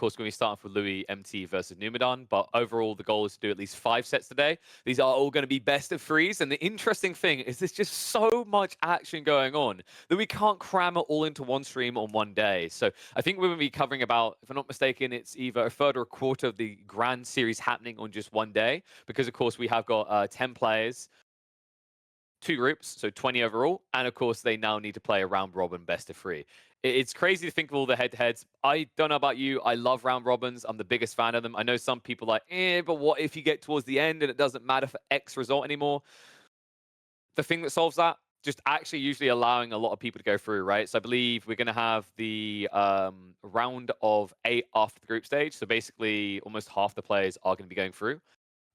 course, we're going to be starting with LoueMT versus Numudan, but overall, the goal is to do at least 5 sets today. These are all going to be best of 3s, and the interesting thing is there's just so much action going on that we can't cram it all into one stream on one day. So I think we're going to be covering about, if I'm not mistaken, it's either a third or a quarter of the Grand Series happening on just one day, because of course we have got 10 players, 2 groups, so 20 overall, and of course they now need to play a round robin best of 3. It's crazy to think of all the head-to-heads. I don't know about you, I love round robins. I'm the biggest fan of them. I know some people are like, but what if you get towards the end and it doesn't matter for X result anymore? The thing that solves that, just actually usually allowing a lot of people to go through, right? So I believe we're going to have the round of 8 after the group stage. So basically almost half the players are going to be going through.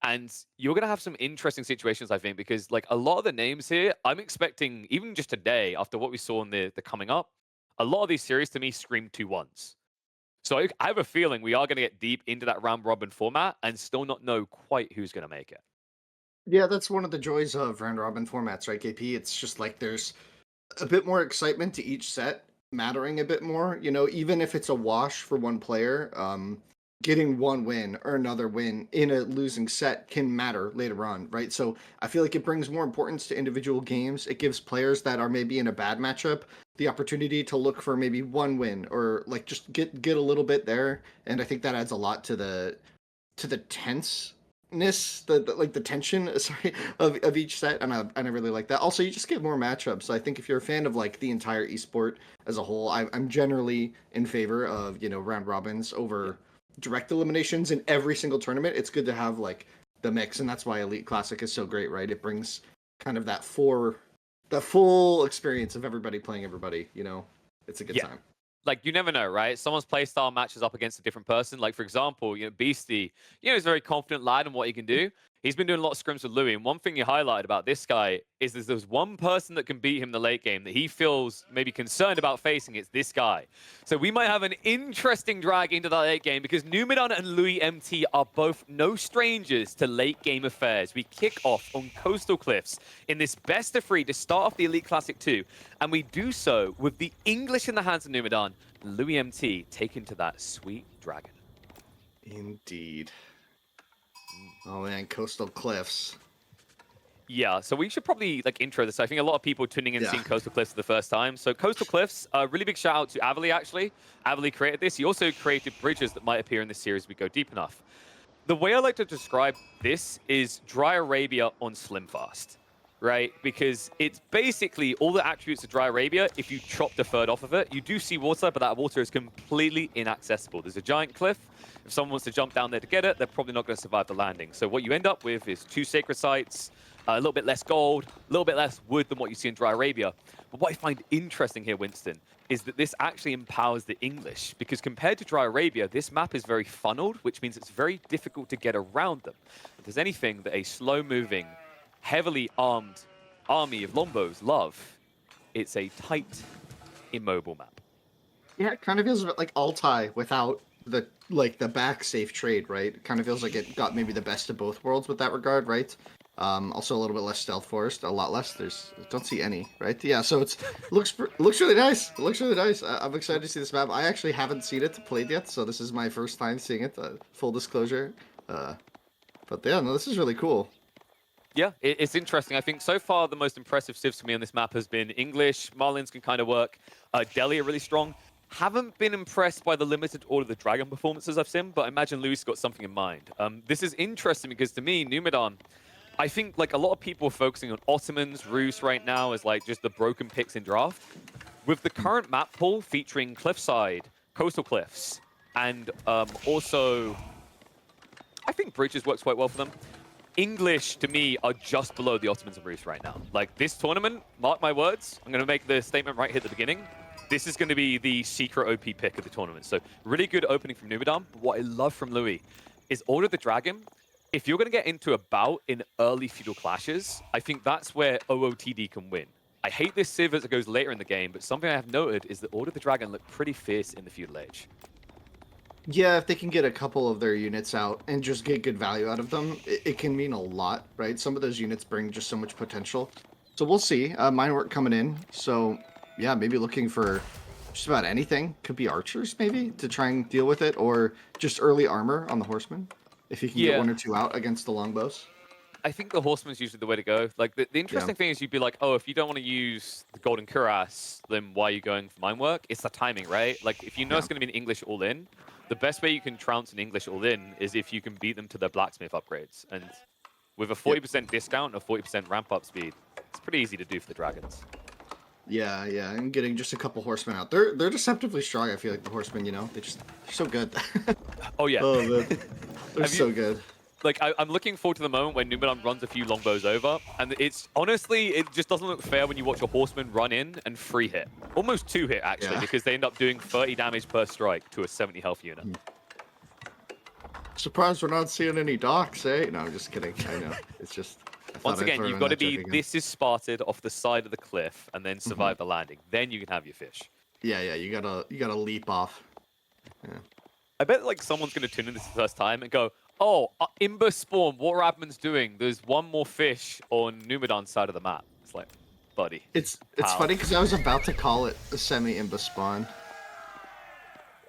And you're going to have some interesting situations, I think, because like a lot of the names here, I'm expecting, even just today, after what we saw in the coming up, a lot of these series to me scream 2-1s. So I have a feeling we are going to get deep into that round robin format and still not know quite who's going to make it. Yeah, that's one of the joys of round robin formats, right, KP? It's just like there's a bit more excitement to each set, mattering a bit more. You know, even if it's a wash for one player, getting one win or another win in a losing set can matter later on, right? So I feel like it brings more importance to individual games. It gives players that are maybe in a bad matchup the opportunity to look for maybe one win or like just get a little bit there. And I think that adds a lot to the tenseness, the tension, sorry, of each set, and I really like that. Also, you just get more matchups. So I think if you're a fan of like the entire esport as a whole, I'm generally in favor of round robins over direct eliminations in every single tournament. It's good to have like the mix, and that's why Elite Classic is so great, right? It brings kind of that full experience of everybody playing everybody. It's a good time. Like, you never know, right? Someone's playstyle matches up against a different person. Like, for example, Beastie, he's a very confident lad in what he can do. He's been doing a lot of scrims with Louis, and one thing you highlighted about this guy is there's one person that can beat him in the late game that he feels maybe concerned about facing. It's this guy. So we might have an interesting drag into that late game because Numudan and LoueMT are both no strangers to late game affairs. We kick off on Coastal Cliffs in this best of 3 to start off the Elite Classic 2, and we do so with the English in the hands of Numudan, LoueMT taken to that sweet dragon. Indeed. Oh man, Coastal Cliffs. Yeah, so we should probably intro this. I think a lot of people tuning in seeing Coastal Cliffs for the first time. So Coastal Cliffs, really big shout out to Avali actually. Avali created this. He also created bridges that might appear in this series if we go deep enough. The way I like to describe this is Dry Arabia on Slimfast, right? Because it's basically all the attributes of Dry Arabia. If you chop the third off of it, you do see water, but that water is completely inaccessible. There's a giant cliff. If someone wants to jump down there to get it, they're probably not going to survive the landing. So what you end up with is 2 sacred sites, a little bit less gold, a little bit less wood than what you see in Dry Arabia. But what I find interesting here, Winston, is that this actually empowers the English, because compared to Dry Arabia, this map is very funneled, which means it's very difficult to get around them. If there's anything that a slow-moving, heavily armed army of Lombos love, it's a tight, immobile map. Yeah, it kind of feels a bit like Altai without the back safe trade, right? It kind of feels like it got maybe the best of both worlds with that regard, right? Also a little bit less stealth forest, a lot less. Don't see any, right? Yeah, so it looks really nice. It looks really nice. I'm excited to see this map. I actually haven't seen it played yet, so this is my first time seeing it. Full disclosure, but yeah, no, this is really cool. Yeah, it's interesting. I think so far the most impressive civs for me on this map has been English. Marlins can kind of work. Delhi are really strong. Haven't been impressed by the limited Order of the Dragon performances I've seen, but I imagine Louis got something in mind. This is interesting because to me, Numudan, I think a lot of people are focusing on Ottomans, Rus right now as just the broken picks in draft. With the current map pool featuring Cliffside, Coastal Cliffs, and also I think Bridges works quite well for them. English, to me, are just below the Ottomans and Rus right now. This tournament, mark my words, I'm going to make the statement right here at the beginning. This is going to be the secret OP pick of the tournament. So really good opening from Numudan. What I love from Louis is Order of the Dragon. If you're going to get into a bout in early feudal clashes, I think that's where OOTD can win. I hate this civ as it goes later in the game, but something I have noted is that Order of the Dragon look pretty fierce in the feudal age. Yeah, if they can get a couple of their units out and just get good value out of them, it can mean a lot, right? Some of those units bring just so much potential. So we'll see. Mine work coming in. So yeah, maybe looking for just about anything. Could be archers, maybe, to try and deal with it, or just early armor on the horsemen, if you can get Yeah. 1 or 2 out against the longbows. I think the horseman's usually the way to go. Like, the Yeah. interesting thing is you'd be like, oh, if you don't want to use the golden cuirass, then why are you going for mine work? It's the timing, right? Like, if you know Yeah. it's going to be an English all-in, the best way you can trounce an English all-in is if you can beat them to their blacksmith upgrades. And with a 40% discount or 40% ramp-up speed, it's pretty easy to do for the dragons. Yeah, yeah, and getting just a couple horsemen out. They're deceptively strong, I feel like, the horsemen, you know? They're so good. Oh, yeah. Oh, man. They're Have so you- good. Like, I'm looking forward to the moment when Numudan runs a few longbows over, and it's honestly, it just doesn't look fair when you watch a horseman run in and free hit. Almost 2 hit, actually, Yeah. because they end up doing 30 damage per strike to a 70 health unit. Surprised we're not seeing any docks, eh? No, I'm just kidding. I know. It's just... I thought Once I'd again, throw you've in got to that be, joke again. this is spotted off the side of the cliff, and then survive the landing. Then you can have your fish. Yeah, yeah, you gotta leap off. Yeah. I bet like someone's going to tune in this the first time and go, oh, Imber spawn, what are admins doing? There's one more fish on Numudan's side of the map. It's like, buddy. It's How? funny because I was about to call it a semi-imba spawn.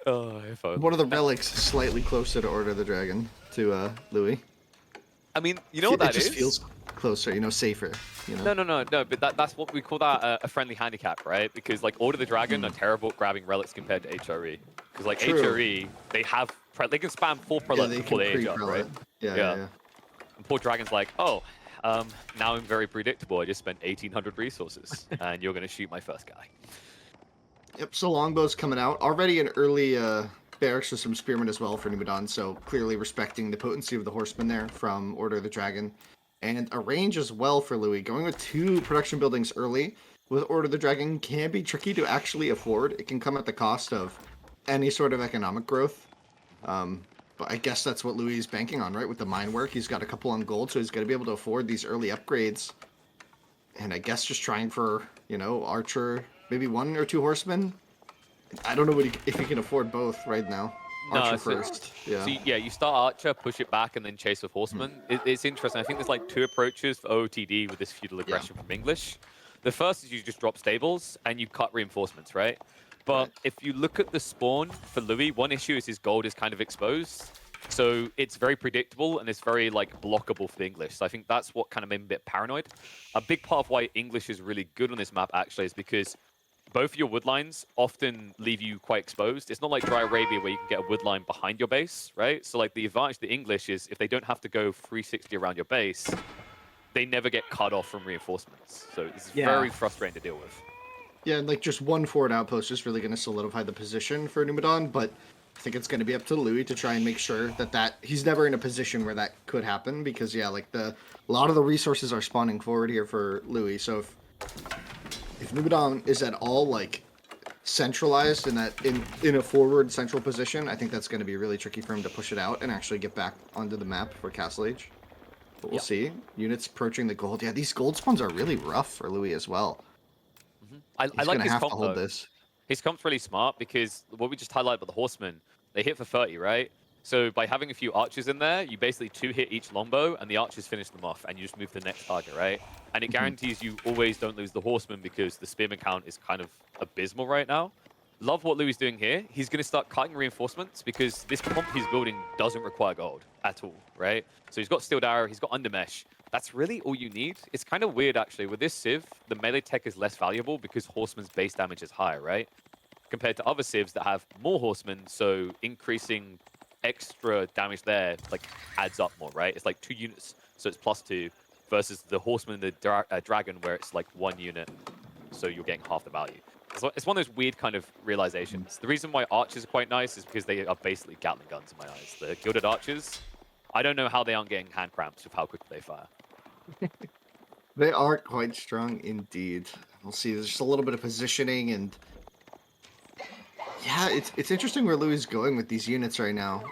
Oh, if I... One of the relics is slightly closer to Order of the Dragon, to Louis. I mean, you know what that It just is? feels closer, you know, safer. You know? No, but that's what we call that a friendly handicap, right? Because like Order of the Dragon are terrible at grabbing relics compared to HRE. Because like True. HRE, they can spam 4 Yeah, prelate they before can they age up, pre-prelate. right? Yeah, Yeah. yeah. And poor Dragon's like, oh, now I'm very predictable. I just spent 1,800 resources, and you're going to shoot my first guy. Yep, so Longbow's coming out. Already an early barracks with some spearmen as well for Numudan, so clearly respecting the potency of the horsemen there from Order of the Dragon. And a range as well for Louis. Going with 2 production buildings early with Order of the Dragon can be tricky to actually afford. It can come at the cost of any sort of economic growth. But I guess that's what Louis is banking on, right? With the mine work, he's got a couple on gold, so he's going to be able to afford these early upgrades. And I guess just trying for, you know, Archer, maybe 1 or 2 horsemen. I don't know if he can afford both right now. No, Archer so- first. Yeah. So yeah, you start Archer, push it back, and then chase with Horseman. It's interesting. I think there's like 2 approaches for OOTD with this feudal aggression from English. The first is you just drop stables and you cut reinforcements, right? But Right. if you look at the spawn for Louis, one issue is his gold is kind of exposed. So it's very predictable and it's very like blockable for the English. So I think that's what kind of made me a bit paranoid. A big part of why English is really good on this map actually is because both your wood lines often leave you quite exposed. It's not like Dry Arabia where you can get a wood line behind your base, right? So like the advantage of the English is if they don't have to go 360 around your base, they never get cut off from reinforcements. So it's Yeah. very frustrating to deal with. Yeah, and like just 1 forward outpost is really going to solidify the position for Numudan, but I think it's going to be up to Louis to try and make sure that he's never in a position where that could happen because yeah, like a lot of the resources are spawning forward here for Louis. So if Numudan is at all like centralized in that in a forward central position, I think that's going to be really tricky for him to push it out and actually get back onto the map for Castle Age. But we'll see. Units approaching the gold. Yeah, these gold spawns are really rough for Louis as well. I He's like going to his have to comp hold though. this. His comp's really smart because what we just highlighted about the horsemen, they hit for 30, right? So by having a few archers in there, you basically 2-hit each longbow and the archers finish them off and you just move to the next target, right? And it guarantees you always don't lose the horsemen because the spearman count is kind of abysmal right now. Love what Louis is doing here. He's going to start cutting reinforcements because this comp he's building doesn't require gold at all, right? So he's got Steel Arrow, he's got Undermesh. That's really all you need. It's kind of weird, actually. With this Civ, the melee tech is less valuable because Horseman's base damage is higher, right? Compared to other Civs that have more Horsemen, so increasing extra damage there like adds up more, right? It's like 2 units, so it's +2, versus the Horseman and the Dragon where it's like 1 unit, so you're getting half the value. So it's one of those weird kind of realizations. The reason why Archers are quite nice is because they are basically Gatling guns in my eyes. The Gilded Archers, I don't know how they aren't getting hand cramps with how quickly they fire. They are quite strong indeed. We'll see. There's just a little bit of positioning and yeah, it's interesting where Louis is going with these units right now.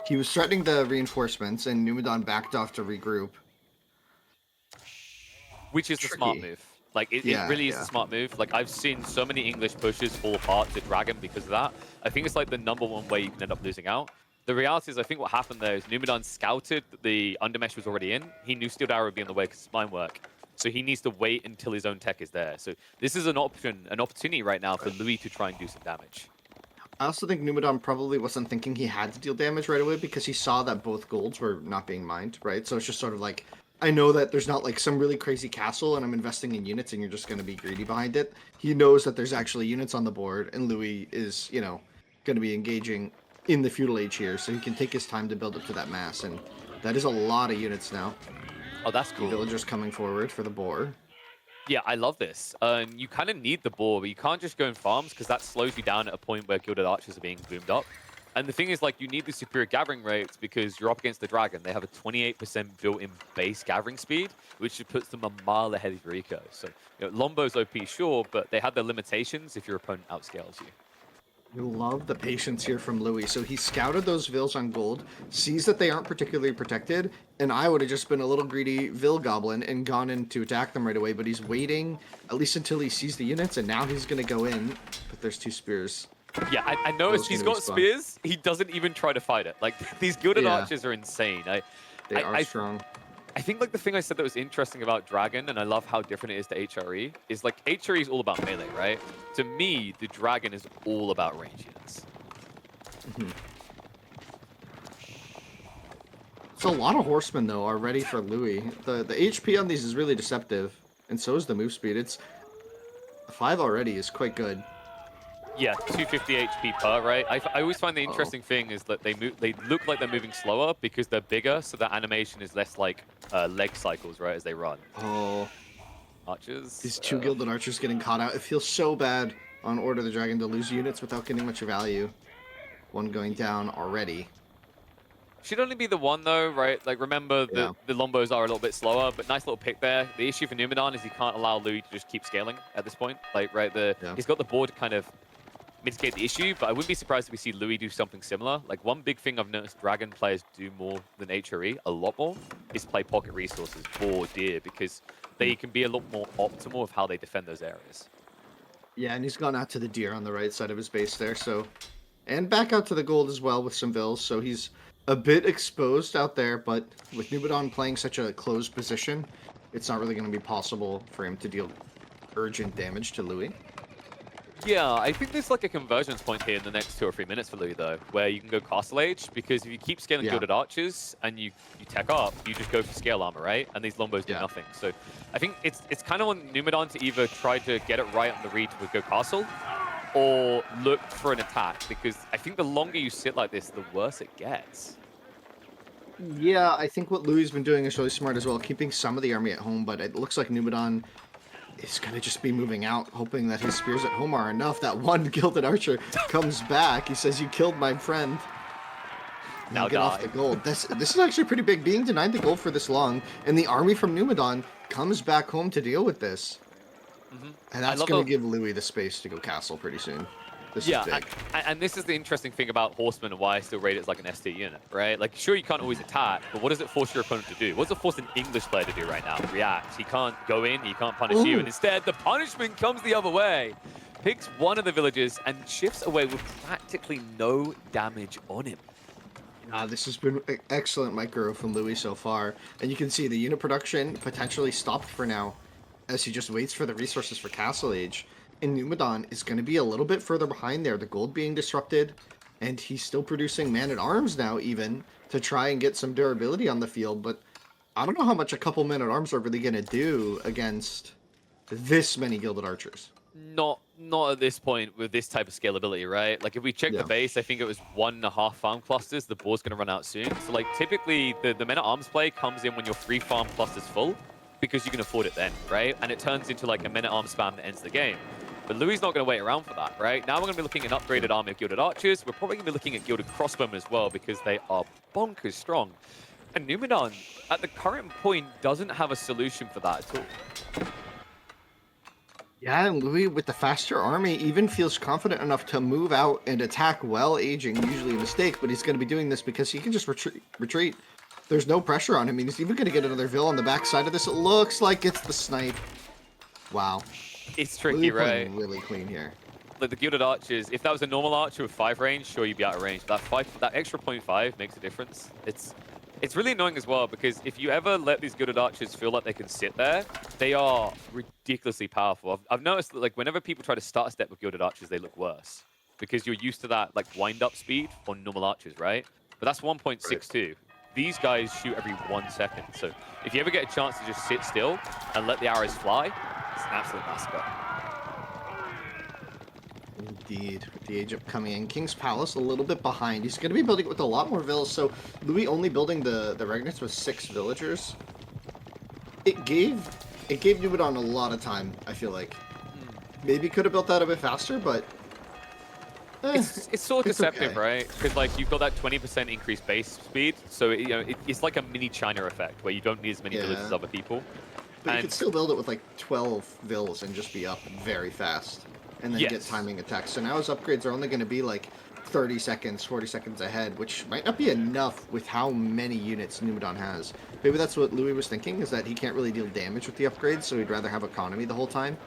He was threatening the reinforcements and Numudan backed off to regroup. Which is the smart Tricky. move. Like, it Yeah, really is yeah. the smart move. Like, I've seen so many English pushes fall apart to Dragon because of that. I think it's like the #1 way you can end up losing out. The reality is, I think what happened there is Numudan scouted that the Undermesh was already in. He knew Steel Arrow would be on the way because it's mine work. So he needs to wait until his own tech is there. So this is an opportunity right now for Louis to try and do some damage. I also think Numudan probably wasn't thinking he had to deal damage right away because he saw that both golds were not being mined, right? So it's just sort of like, I know that there's not like some really crazy castle and I'm investing in units and you're just going to be greedy behind it. He knows that there's actually units on the board and Louis is, you know, going to be engaging in the feudal age here, so he can take his time to build up to that mass. And that is a lot of units now. Oh, that's cool. Villagers coming forward for the boar. Yeah, I love this. You kind of need the boar, but you can't just go in farms because that slows you down at a point where Gilded Archers are being boomed up. And the thing is, like, you need the superior gathering rates because you're up against the dragon. They have a 28% built-in base gathering speed, which puts them a mile ahead of your eco. So, you know, Lombo's OP, sure, but they have their limitations if your opponent outscales you. You love the patience here from Louis. So he scouted those Vills on gold, sees that they aren't particularly protected, and I would have just been a little greedy Vill Goblin and gone in to attack them right away, but he's waiting at least until he sees the units, and now he's going to go in, but there's 2 spears. Yeah, I noticed he's got spears. He doesn't even try to fight it. Like, these Gilded Archers are insane. They are strong. I think, like, the thing I said that was interesting about Dragon, and I love how different it is to HRE, is, like, HRE is all about melee, right? To me, the Dragon is all about range units. So a lot of horsemen, though, are ready for Louis. The HP on these is really deceptive, and so is the move speed. It's 5 already is quite good. Yeah, 250 HP per, right? I always find the interesting thing is that they look like they're moving slower because they're bigger, so the animation is less like leg cycles, right, as they run. Oh. Archers. These 2 Gilded Archers getting caught out. It feels so bad on Order of the Dragon to lose units without getting much value. One going down already. Should only be the one, though, right? Like, remember, the Lombos are a little bit slower, but nice little pick there. The issue for Numudan is he can't allow Louis to just keep scaling at this point. Like, right, he's got the board to kind of mitigate the issue, but I wouldn't be surprised if we see Louis do something similar. Like, one big thing I've noticed Dragon players do more than HRE, a lot more, is play pocket resources, boar, deer, because they can be a lot more optimal of how they defend those areas. Yeah, and he's gone out to the deer on the right side of his base there, so... And back out to the gold as well with some Vills, so he's a bit exposed out there, but with Numudan playing such a closed position, it's not really going to be possible for him to deal urgent damage to Louis. Yeah, I think there's like a convergence point here in the next 2 or 3 minutes for Louis, though, where you can go Castle Age, because if you keep scaling Gilded Archers and you tech up, you just go for scale armor, right? And these Lombos do nothing. So I think it's kind of on Numudan to either try to get it right on the read to go Castle, or look for an attack, because I think the longer you sit like this, the worse it gets. Yeah, I think what Louis has been doing is really smart as well, keeping some of the army at home, but it looks like Numudan is going to just be moving out, hoping that his spears at home are enough. That one Gilded Archer comes back. He says, "You killed my friend. Now get off the gold." This is actually pretty big, being denied the gold for this long, and the army from Numudan comes back home to deal with this. And that's going to give Louis the space to go castle pretty soon. This is big. And this is the interesting thing about Horsemen and why I still rate it as like an ST unit, right? Like, sure, you can't always attack, but what does it force your opponent to do? What does it force an English player to do right now? React. He can't go in, he can't punish you, and instead, the punishment comes the other way. Picks one of the villages and shifts away with practically no damage on him. This has been excellent micro from Louis so far. And you can see the unit production potentially stopped for now, as he just waits for the resources for Castle Age. And Numudan is going to be a little bit further behind there, the gold being disrupted, and he's still producing man-at-arms now even to try and get some durability on the field, but I don't know how much a couple men-at-arms are really going to do against this many Gilded Archers. Not at this point with this type of scalability, right? Like, if we check the base, I think it was 1.5 farm clusters. The board's going to run out soon. So, like, typically, the men-at-arms play comes in when your 3 farm cluster's full, because you can afford it then, right? And it turns into, like, a men-at-arms spam that ends the game. But Louis not going to wait around for that, right? Now we're going to be looking at an upgraded army of Gilded Archers. We're probably going to be looking at Gilded Crossbowmen as well, because they are bonkers strong. And Numudan, at the current point, doesn't have a solution for that at all. Yeah, and Louis, with the faster army, even feels confident enough to move out and attack while aging. Usually a mistake, but he's going to be doing this because he can just retreat. There's no pressure on him. He's even going to get another Vill on the backside of this. It looks like it's the snipe. Wow. It's tricky, right? Really clean here. Like, the Gilded Archers, if that was a normal archer with 5 range, sure, you'd be out of range. That extra 0.5 makes a difference. It's really annoying as well because if you ever let these Gilded Archers feel like they can sit there, they are ridiculously powerful. I've noticed that like whenever people try to start a step with Gilded Archers, they look worse because you're used to that like wind-up speed on normal archers, right? But that's Right. 1.62. These guys shoot every 1 second. So if you ever get a chance to just sit still and let the arrows fly, it's an absolute massacre. Indeed, with the age up coming in. King's Palace a little bit behind. He's going to be building it with a lot more villas. So Louis only building the Regnants with 6 villagers. It gave Numudan a lot of time, I feel like. Maybe could have built that a bit faster, but It's sort of deceptive, okay. right? Because like you've got that 20% increased base speed, so it's like a mini China effect where you don't need as many villages as other people. But you could still build it with like 12 vills and just be up very fast. And then get timing attacks. So now his upgrades are only going to be like 30 seconds, 40 seconds ahead, which might not be enough with how many units Numudan has. Maybe that's what Louis was thinking, is that he can't really deal damage with the upgrades, so he'd rather have economy the whole time.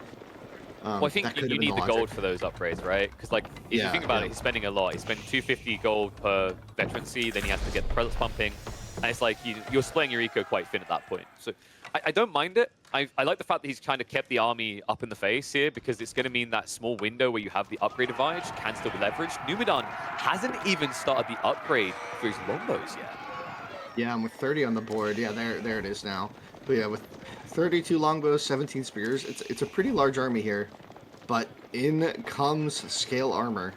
Well, I think you need the gold for those upgrades, right? Because like, if you think about it, he's spending a lot. He's spending 250 gold per veterancy, then he has to get the presence pumping. And it's like, you're splitting your eco quite thin at that point. So I don't mind it. I like the fact that he's kind of kept the army up in the face here because it's going to mean that small window where you have the upgrade advantage can still be leveraged. Numudan hasn't even started the upgrade for his longbows yet. Yeah, I'm with 30 on the board. Yeah, there it is now. But yeah, with 32 longbows, 17 spears, it's a pretty large army here. But in comes scale armor.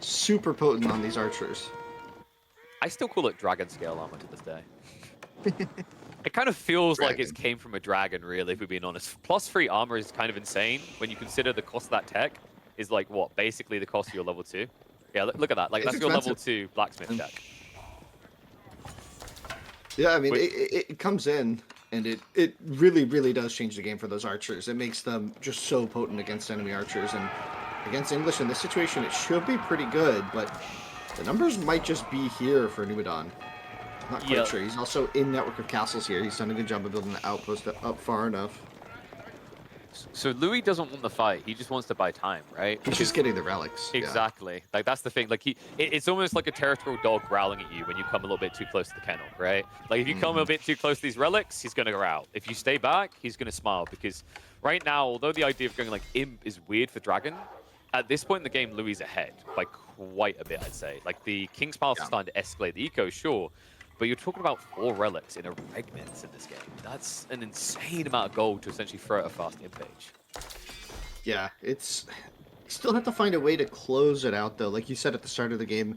Super potent on these archers. I still call it dragon scale armor to this day. It kind of feels like it came from a dragon, really, if we're being honest. +3 armor is kind of insane when you consider the cost of that tech is like, what, basically the cost of your level 2? Yeah, look at that. Like, that's your level 2 blacksmith tech. Yeah, I mean, it comes in, and it really, really does change the game for those archers. It makes them just so potent against enemy archers, and against English in this situation, it should be pretty good, but the numbers might just be here for Numudan. Not quite sure. He's also in network of castles here. He's done a good job of building the outpost up far enough. So Louis doesn't want the fight. He just wants to buy time, right? He's just getting the relics. Exactly. Like, that's the thing. Like, it's almost like a territorial dog growling at you when you come a little bit too close to the kennel, right? Like, if you come a bit too close to these relics, he's going to growl. If you stay back, he's going to smile. Because right now, although the idea of going, like, imp is weird for Dragon, at this point in the game, Louis is ahead by quite a bit, I'd say. Like, the King's Palace is starting to escalate the eco, sure. But you're talking about 4 relics in a Regnant in this game. That's an insane amount of gold to essentially throw at a fast imp page. Yeah, it's... You still have to find a way to close it out, though. Like you said at the start of the game,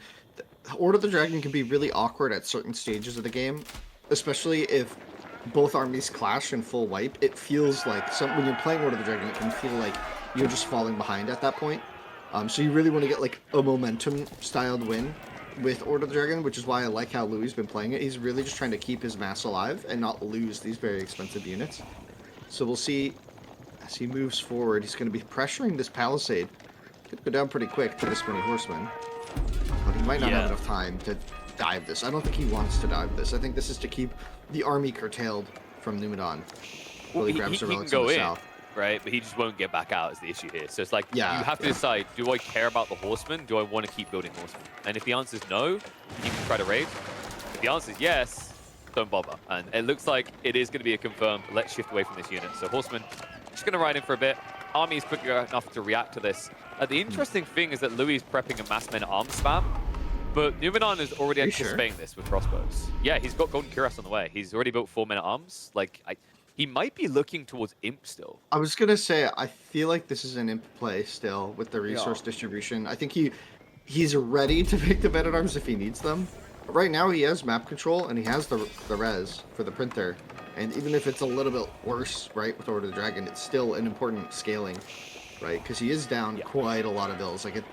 Order of the Dragon can be really awkward at certain stages of the game, especially if both armies clash in full wipe. It feels like, when you're playing Order of the Dragon, it can feel like you're just falling behind at that point. So you really want to get like a momentum-styled win with Order of the Dragon, which is why I like how Louis has been playing it. He's really just trying to keep his mass alive and not lose these very expensive units. So we'll see as he moves forward. He's going to be pressuring this palisade. Could go down pretty quick to this many horsemen. But he might not have enough time to dive this. I don't think he wants to dive this. I think this is to keep the army curtailed from Numudan. Well, he can go in, right? But he just won't get back out is the issue here. So it's like, you have to decide, do I care about the horsemen? Do I want to keep building horsemen? And if the answer is no, you can try to raid. If the answer is yes, don't bother. And it looks like it is going to be a confirmed, let's shift away from this unit. So horsemen, just going to ride in for a bit. Army is quick enough to react to this. The interesting thing is that Louis is prepping a mass men-at-arms spam, but Numudan is already anticipating this with crossbows. Yeah, he's got Golden Cuirass on the way. He's already built 4 men-at-arms. Like, he might be looking towards Imp still. I was going to say, I feel like this is an Imp play still with the resource distribution. I think he's ready to pick the men-at-arms if he needs them. But right now, he has map control, and he has the res for the printer. And even if it's a little bit worse, right, with Order of the Dragon, it's still an important scaling, right? Because he is down quite a lot of vills. Like,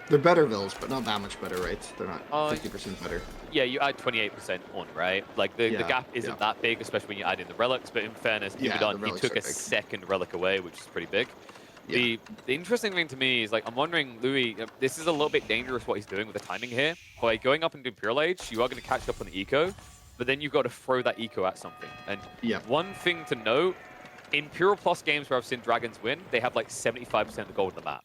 they're better vills, but not that much better, right? They're not 50% better. Yeah, you add 28% on, right? Like, the gap isn't that big, especially when you add in the relics. But in fairness, Numudan, he took a second relic away, which is pretty big. The interesting thing to me is, like, I'm wondering, Louis, this is a little bit dangerous what he's doing with the timing here. By going up into Imperial Age, you are going to catch up on the eco, but then you've got to throw that eco at something. And one thing to note, in Imperial Plus games where I've seen Dragons win, they have like 75% of the gold on the map.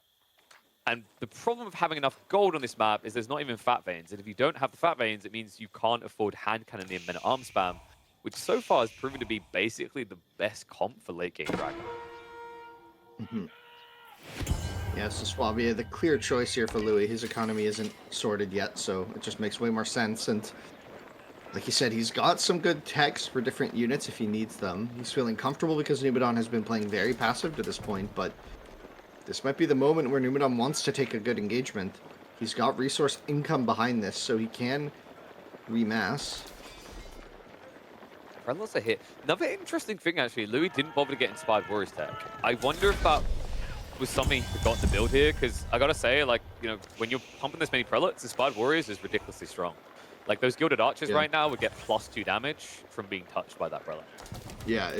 And the problem of having enough gold on this map is there's not even fat veins. And if you don't have the fat veins, it means you can't afford hand cannon and men-at-arm spam, which so far has proven to be basically the best comp for late game Dragon. Yeah, so Swabia, the clear choice here for Louis. His economy isn't sorted yet, so it just makes way more sense. And like you said, he's got some good techs for different units if he needs them. He's feeling comfortable because Numudan has been playing very passive to this point, but this might be the moment where Numudan wants to take a good engagement. He's got resource income behind this, so he can remass. Lots of hit. Another interesting thing, actually, Louis didn't bother to get Inspired Warriors tech. I wonder if that was something he forgot to build here, because I gotta say, like, you know, when you're pumping this many prelates, Inspired Warriors is ridiculously strong. Like, those Gilded Archers right now would get +2 damage from being touched by that prelate. Yeah,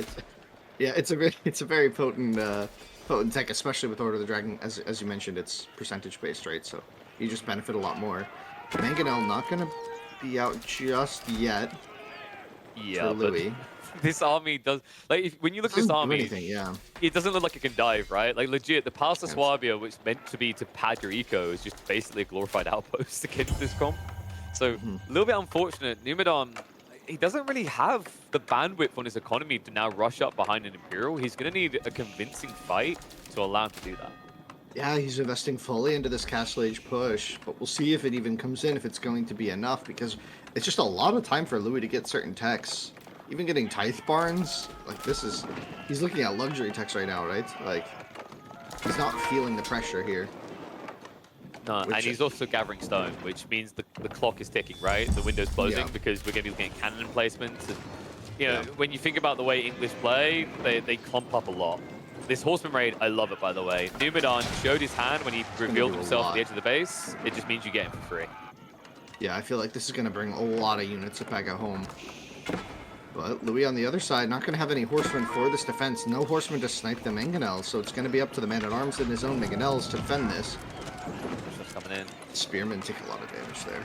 it's a very potent potent tech, especially with Order of the Dragon. As you mentioned, it's percentage based, right? So you just benefit a lot more. Mangonel not gonna be out just yet. Yeah, for Louis. But this army does, like, when you look at this army, it doesn't look like it can dive, right? Like, legit, the Palace of Swabia, which is meant to be to pad your eco, is just basically a glorified outpost against this comp. So, a little bit unfortunate. Numudan, he doesn't really have the bandwidth on his economy to now rush up behind an Imperial. He's going to need a convincing fight to allow him to do that. Yeah, he's investing fully into this Castle Age push, but we'll see if it even comes in, if it's going to be enough, because it's just a lot of time for Louis to get certain techs. Even getting Tithe Barns, like he's looking at luxury techs right now, right? Like, he's not feeling the pressure here. No, and he's also gathering stone, which means the clock is ticking, right? The window's closing because we're going to be looking at cannon emplacements. And, you know, when you think about the way English play, they clump up a lot. This Horseman raid, I love it, by the way. Numudan showed his hand when he revealed himself at the edge of the base. It just means you get him for free. Yeah, I feel like this is going to bring a lot of units back at home. But Louis on the other side, not going to have any horsemen for this defense. No horsemen to snipe the mangonels, so it's going to be up to the man-at-arms and his own mangonels to defend this. Just coming in. Spearmen take a lot of damage there.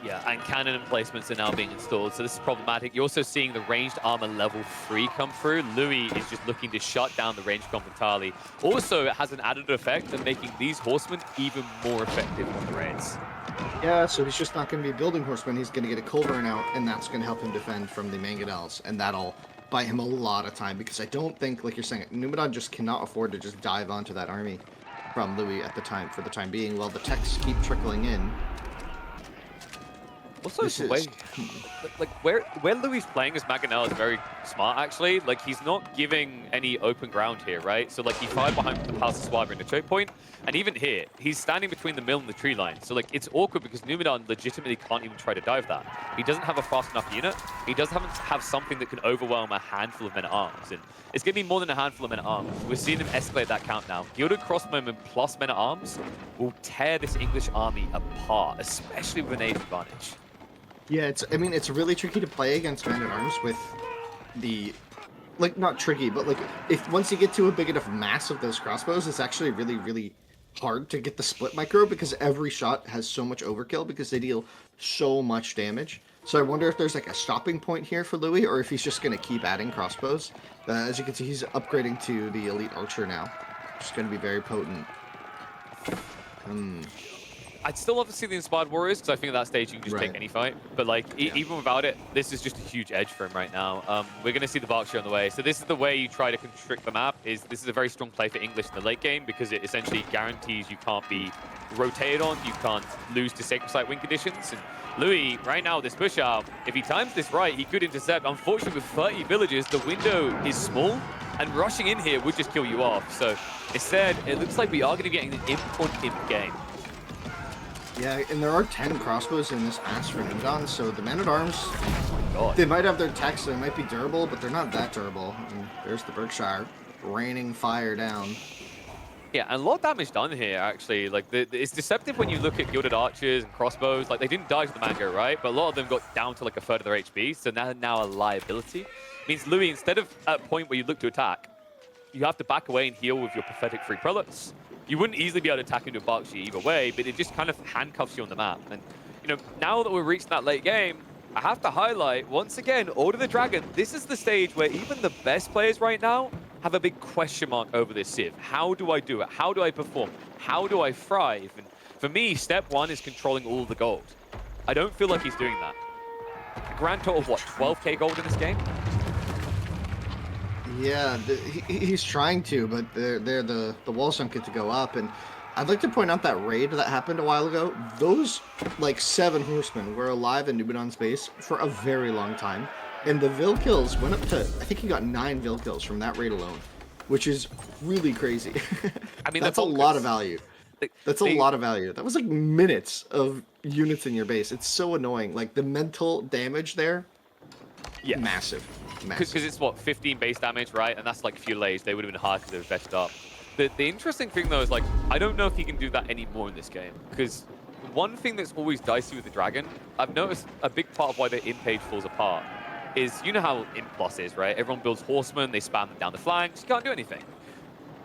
Yeah, and cannon emplacements are now being installed, so this is problematic. You're also seeing the ranged armor level 3 come through. Louis is just looking to shut down the ranged comp entirely. Also, it has an added effect of making these horsemen even more effective on the raids. Yeah, so he's just not going to be building horsemen. He's going to get a culverin out, and that's going to help him defend from the mangonels, and that'll buy him a lot of time, because I don't think, like you're saying, Numudan just cannot afford to just dive onto that army from Louis at the time, for the time being, while the techs keep trickling in. Also, where Louis is playing as Mangonel is very smart, actually. Like, he's not giving any open ground here, right? So, like, he fired behind the Palace of Swabia in the choke point, and even here, he's standing between the mill and the tree line. So, like, it's awkward because Numudan legitimately can't even try to dive that. He doesn't have a fast enough unit. He doesn't have something that can overwhelm a handful of men-at-arms. And it's going to be more than a handful of men-at-arms. We're seeing him escalate that count now. Gilded Crossbowmen plus men-at-arms will tear this English army apart, especially with an age advantage. Yeah, I mean, it's really tricky to play against man-at-arms with the, like, not tricky, but, like, once you get to a big enough mass of those crossbows, it's actually really, really hard to get the split micro, because every shot has so much overkill, because they deal so much damage. So I wonder if there's, like, a stopping point here for Louis, or if he's just going to keep adding crossbows. As you can see, he's upgrading to the Elite Archer now, which is going to be very potent. I'd still love to see the Inspired Warriors, because I think at that stage you can just take any fight. But, like, even without it, this is just a huge edge for him right now. We're going to see the Berkshire on the way. So this is the way you try to constrict the map. This is a very strong play for English in the late game, because it essentially guarantees you can't be rotated on, you can't lose to Sacred Site win conditions. And Louis, right now, this push out, if he times this right, he could intercept. Unfortunately, with 30 villages, the window is small, and rushing in here would just kill you off. So instead, it looks like we are going to be getting an imp on imp game. Yeah, and there are 10 crossbows in this mass for Numudan, so the men-at-arms, they might have their techs, they might be durable, but they're not that durable. And there's the Berkshire raining fire down. Yeah, and a lot of damage done here, actually. Like, it's deceptive when you look at Gilded Archers and Crossbows. Like, they didn't die to the Mango, right? But a lot of them got down to, like, a third of their HP, so now a liability. Means, Louis, instead of at a point where you look to attack, you have to back away and heal with your Pathetic Free Prelates. You wouldn't easily be able to attack into a Berkshire either way, but it just kind of handcuffs you on the map. And, you know, now that we're reaching that late game, I have to highlight, once again, Order of the Dragon, this is the stage where even the best players right now have a big question mark over this Civ. How do I do it? How do I perform? How do I thrive? And for me, step one is controlling all the gold. I don't feel like he's doing that. A grand total of what, 12k gold in this game? Yeah, he's trying to, but the walls don't get to go up. And I'd like to point out that raid that happened a while ago. Those like 7 horsemen were alive in Numudan's base for a very long time, and the Vil kills went up to, I think he got 9 Vil kills from that raid alone, which is really crazy. I mean, that's a lot of value. That's a lot of value. That was like minutes of units in your base. It's so annoying. Like the mental damage there, yeah, massive. Because it's what, 15 base damage, right? And that's like fillets. They would have been hard because they were vetted up. The interesting thing though is like, I don't know if he can do that anymore in this game. Because one thing that's always dicey with the Dragon, I've noticed a big part of why the in-page falls apart is, you know how Imp+ is, right? Everyone builds horsemen, they spam them down the flanks, you can't do anything.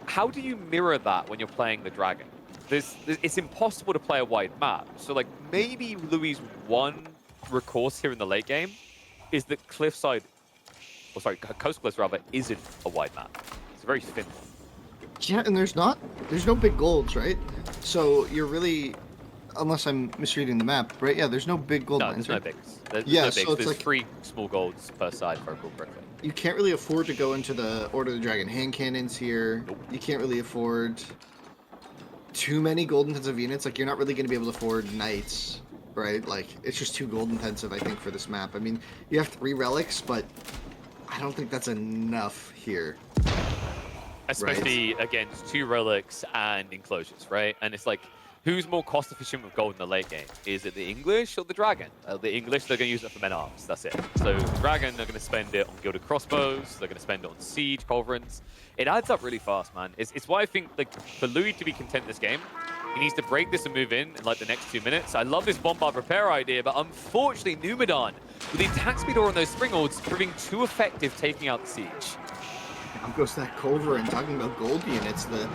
How do you mirror that when you're playing the Dragon? It's impossible to play a wide map. So like maybe Louis' one recourse here in the late game is that Cliffside, or sorry, Coast Cliffs rather, isn't a wide map. It's a very thin one. Yeah, and there's no big golds, right? So you're really, unless I'm misreading the map, right? Yeah, there's no big gold lines, there's right? no bigs. There's Yeah, no so bigs. it's There's like 3 small golds per side for a gold correctly. You can't really afford to go into the Order of the Dragon hand cannons here. Nope. You can't really afford too many gold intensive units. Like, you're not really going to be able to afford knights, right? Like, it's just too gold intensive, I think, for this map. I mean, you have 3 relics, but I don't think that's enough here. Especially against 2 relics and enclosures, right? And it's like, who's more cost efficient with gold in the late game? Is it the English or the Dragon? The English, they're going to use it for men-at-arms. That's it. So the Dragon, they're going to spend it on gilded crossbows. They're going to spend it on siege, culverins. It adds up really fast, man. It's why I think, like, for Louis to be content this game, he needs to break this and move in like the next 2 minutes. I love this bombard repair idea, but unfortunately, Numudan, with the attack speed or on those springholds, proving too effective taking out the siege. Now goes that Culver and talking about gold units. The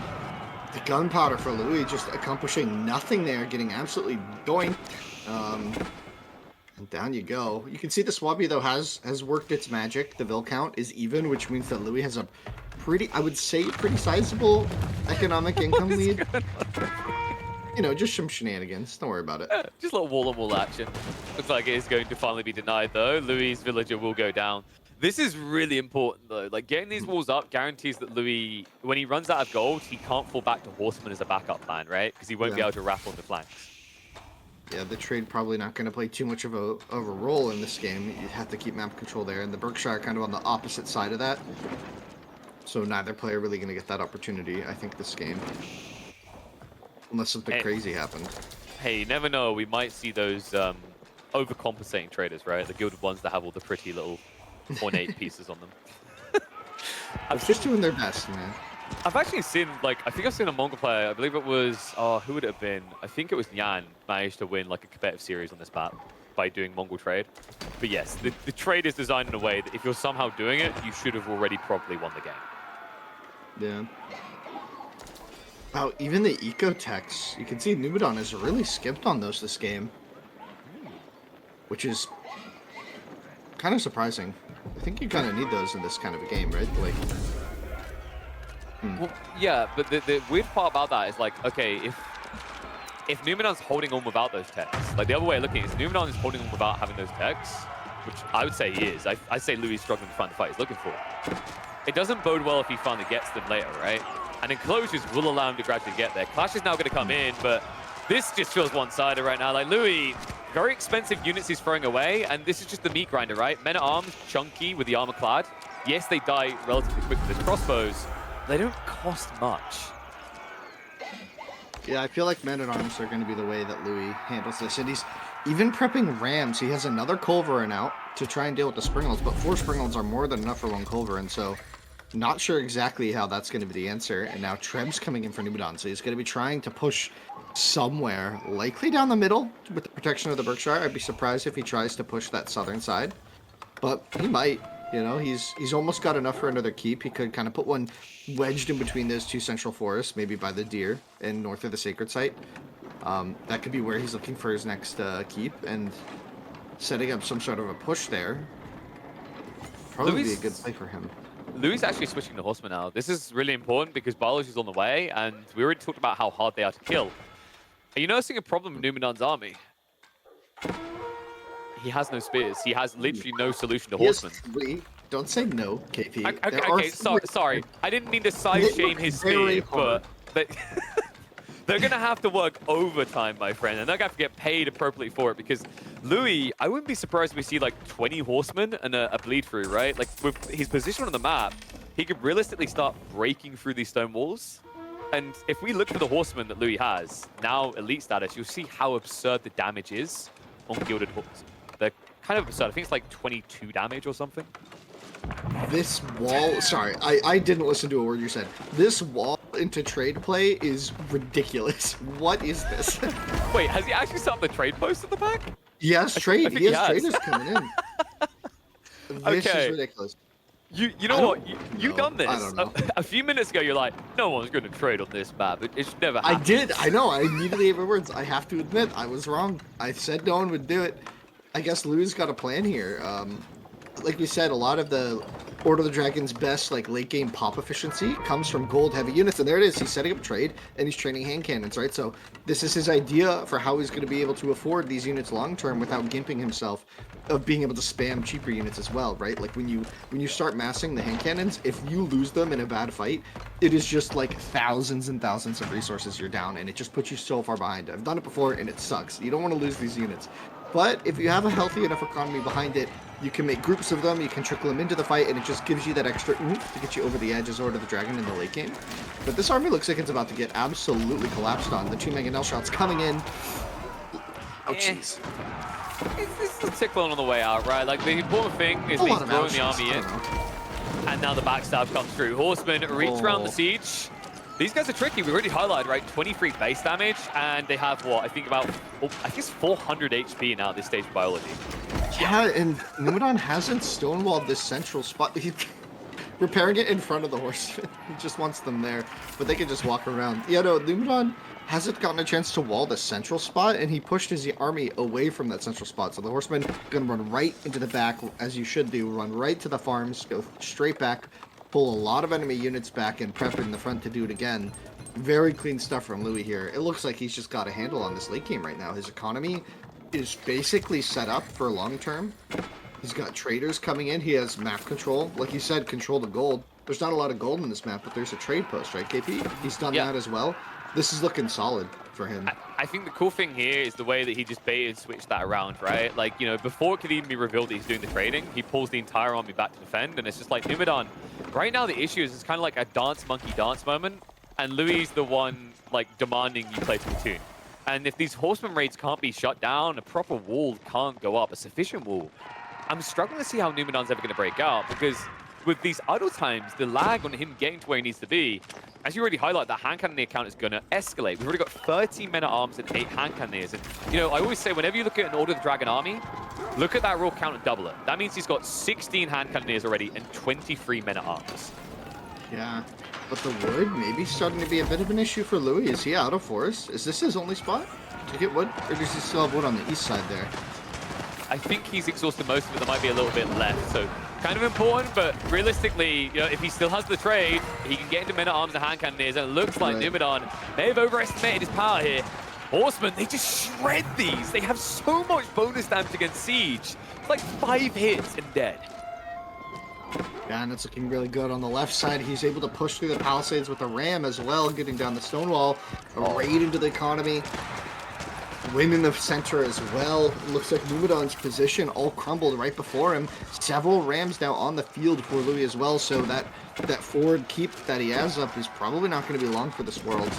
gunpowder for Louis just accomplishing nothing there, getting absolutely doinked. And down you go. You can see the Swabby, though, has worked its magic. The Vil count is even, which means that Louis has a pretty, I would say, pretty sizable economic income lead. You know, just some shenanigans. Don't worry about it. Just a little wall-on-wall action. Looks like it is going to finally be denied, though. Louis' villager will go down. This is really important, though. Like, getting these walls up guarantees that Louis, when he runs out of gold, he can't fall back to Horseman as a backup plan, right? Because he won't be able to wrap on the flanks. Yeah, the trade probably not going to play too much of a role in this game. You have to keep map control there, and the Berkshire kind of on the opposite side of that. So neither player really going to get that opportunity, I think, this game. Unless something crazy happens. Hey, you never know. We might see those overcompensating traders, right? The gilded ones that have all the pretty little ornate pieces on them. I'm just doing their best, man. I've actually seen, like, I think I've seen a Mongol player, I believe it was, who would it have been? I think it was Nyan, managed to win, like, a competitive series on this map by doing Mongol trade. But yes, the trade is designed in a way that if you're somehow doing it, you should have already probably won the game. Yeah. Wow, even the eco-techs, you can see Numudan has really skipped on those this game. Which is kind of surprising. I think you kind of need those in this kind of a game, right? Like, Well, yeah, but the weird part about that is, like, okay, if Numudan's holding on without those techs, like, the other way of looking at it is Numudan is holding on without having those techs, which I would say he is. I say Louis is struggling to find the fight he's looking for. It doesn't bode well if he finally gets them later, right? And enclosures will allow him to gradually get there. Clash is now going to come in, but this just feels one-sided right now. Like, Louis, very expensive units he's throwing away, and this is just the meat grinder, right? Men-at-arms, chunky with the armor clad. Yes, they die relatively quick with his crossbows. They don't cost much. yeah, I feel like men-at-arms are going to be the way that Louis handles this. And he's even prepping rams. He has another Culverin out to try and deal with the Springholds, but 4 Springholds are more than enough for 1 Culverin, so not sure exactly how that's going to be the answer. And now Treb's coming in for Numudan, so he's going to be trying to push somewhere, likely down the middle with the protection of the Berkshire. I'd be surprised if he tries to push that southern side, but he might. You know, he's almost got enough for another keep. He could kind of put one wedged in between those 2 central forests, maybe by the deer and north of the sacred site. That could be where he's looking for his next keep, and setting up some sort of a push there probably be a good play for him. Louis actually switching to Horseman now. This is really important because biology is on the way, and we already talked about how hard they are to kill. Are you noticing a problem with Numudan's army? He has no spears. He has literally no solution to He has Horseman. 3. Don't say no, KP. Okay, sorry. I didn't mean to side shame his spear, but they're going to have to work overtime, my friend, and they're going to have to get paid appropriately for it because Louis, I wouldn't be surprised if we see like 20 horsemen and a bleed through, right? Like with his position on the map, he could realistically start breaking through these stone walls. And if we look for the horsemen that Louis has, now elite status, you'll see how absurd the damage is on gilded horses. They're kind of absurd. I think it's like 22 damage or something. This wall, sorry, I didn't listen to a word you said. This wall into trade play is ridiculous. What is this? Wait, has he actually set up the trade post at the back? Yes, trade. He has traders coming in. This is ridiculous. You know what? You've done this. I don't know. A few minutes ago, you're like, no one's going to trade on this map. It should never happen. I did. I know. I immediately gave my words. I have to admit, I was wrong. I said no one would do it. I guess Lou's got a plan here. Like we said, a lot of the Order of the Dragon's best like late game pop efficiency comes from gold heavy units, and there it is. He's setting up trade and he's training hand cannons, right? So this is his idea for how he's going to be able to afford these units long term without gimping himself of being able to spam cheaper units as well, right? Like when you start massing the hand cannons, if you lose them in a bad fight, it is just like thousands and thousands of resources you're down, and it just puts you so far behind. I've done it before and it sucks. You don't want to lose these units. But if you have a healthy enough economy behind it, you can make groups of them, you can trickle them into the fight, and it just gives you that extra oomph to get you over the edge as Order of the Dragon in the late game. But this army looks like it's about to get absolutely collapsed on. The 2 Mega Nail shots coming in. Oh, jeez. It's a tickle on the way out, right? Like, the important thing is he's throwing the army in. And now the backstab comes through. Horsemen reach around the siege. These guys are tricky. We already highlighted, right? 23 base damage, and they have, what, I think about, I think it's 400 HP now at this stage of biology. Yeah, and Numudan hasn't stonewalled this central spot. He's repairing it in front of the horsemen. He just wants them there, but they can just walk around. Yeah, no, Numudan hasn't gotten a chance to wall the central spot, and he pushed his army away from that central spot. So the horsemen gonna run right into the back, as you should do, run right to the farms, go straight back, pull a lot of enemy units back, and prep in the front to do it again. Very clean stuff from Louis here. It looks like he's just got a handle on this late game right now. His economy is basically set up for long term. He's got traders coming in. He has map control. Like you said, control the gold. There's not a lot of gold in this map, but there's a trade post, right, KP? He's done that as well. This is looking solid for him. I think the cool thing here is the way that he just bait and switched that around, right? Like, you know, before it could even be revealed that he's doing the trading, he pulls the entire army back to defend, and it's just like, Numudan, right now the issue is it's kind of like a dance monkey dance moment, and Louis is the one, like, demanding you play platoon. And if these horseman raids can't be shut down, a proper wall can't go up, a sufficient wall. I'm struggling to see how Numudan's ever going to break out, because with these idle times, the lag on him getting to where he needs to be, as you already highlight, that hand cannoneer count is going to escalate. We've already got 30 men at arms and 8 hand cannoneers. And, you know, I always say, whenever you look at an Order of the Dragon army, look at that raw count and double it. That means he's got 16 hand cannoneers already and 23 men at arms. Yeah, but the wood maybe starting to be a bit of an issue for Louis. Is he out of forest? Is this his only spot to get wood? Or does he still have wood on the east side there? I think he's exhausted most of it. There might be a little bit left. So kind of important, but realistically, you know, if he still has the trade, he can get into men-at-arms and hand cannoneers, and it looks like Numudan may have overestimated his power here. Horsemen, they just shred these. They have so much bonus damage against siege. It's like 5 hits and dead. Yeah, and it's looking really good on the left side. He's able to push through the palisades with a ram as well, getting down the stone wall, right into the economy. Win in the center as well. Looks like Numudan's position all crumbled right before him. Several rams now on the field for Louis as well, so that forward keep that he has up is probably not going to be long for this world.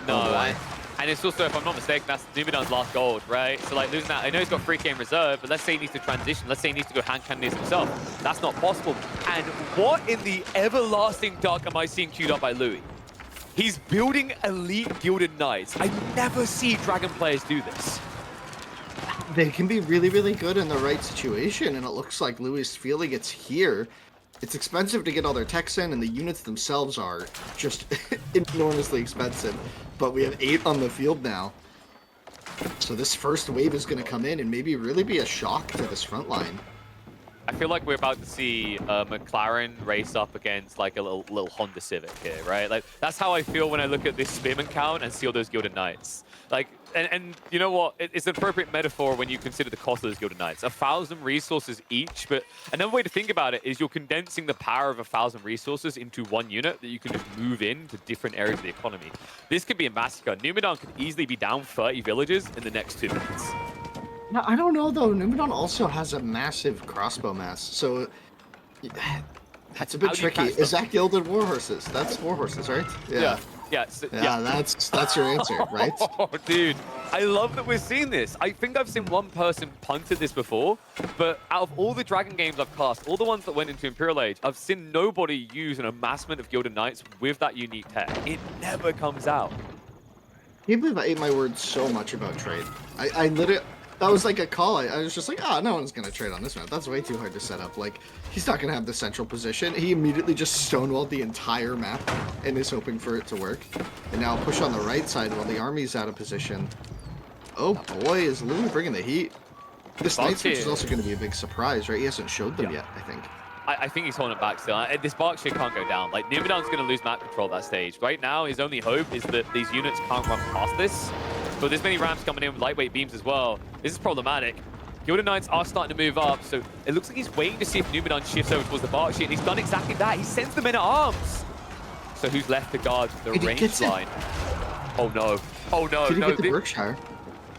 No, and it's also, if I'm not mistaken, that's Numudan's last gold, right? So like losing that, I know he's got free game reserve, but let's say he needs to transition. Let's say he needs to go hand cannoneers himself. That's not possible. And what in the everlasting dark am I seeing queued up by Louis? He's building elite gilded knights. I never see dragon players do this. They can be really, really good in the right situation, and it looks like Louis is feeling it's here. It's expensive to get all their techs in, and the units themselves are just enormously expensive. But we have 8 on the field now. So this first wave is going to come in and maybe really be a shock to this front line. I feel like we're about to see McLaren race up against like a little Honda Civic here, right? Like that's how I feel when I look at this spearman count and see all those Gilded Knights. Like, and you know what? It's an appropriate metaphor when you consider the cost of those Gilded Knights. 1,000 resources each, but another way to think about it is you're condensing the power of 1,000 resources into one unit that you can just move into different areas of the economy. This could be a massacre. Numudan could easily be down 30 villages in the next 2 minutes. No, I don't know though. Numudan also has a massive crossbow mass, so that's a bit tricky. Is that Gilded Warhorses? That's Warhorses, right? Yeah. That's your answer, right? Oh, dude, I love that we're seeing this. I think I've seen one person punt at this before, but out of all the Dragon games I've cast, all the ones that went into Imperial Age, I've seen nobody use an amassment of Gilded Knights with that unique tech. It never comes out. I can't believe I ate my words so much about trade. I literally... That was like a call. I was just like, no one's going to trade on this map. That's way too hard to set up. Like, he's not going to have the central position. He immediately just stonewalled the entire map and is hoping for it to work. And now push on the right side while the army's out of position. Oh boy, is Louie bringing the heat. This Night Switch is also going to be a big surprise, right? He hasn't showed them yet, I think. I think he's holding it back still. This Berkshire can't go down. Like, Numudan's going to lose map control at that stage. Right now, his only hope is that these units can't run past this. But there's many rams coming in with lightweight beams as well. This is problematic. Gilded Knights are starting to move up, so it looks like he's waiting to see if Numudan shifts over towards the Berkshire, and he's done exactly that. He sends the men at arms. So who's left to guard the range line? Oh no. Oh no. Did he get the Berkshire?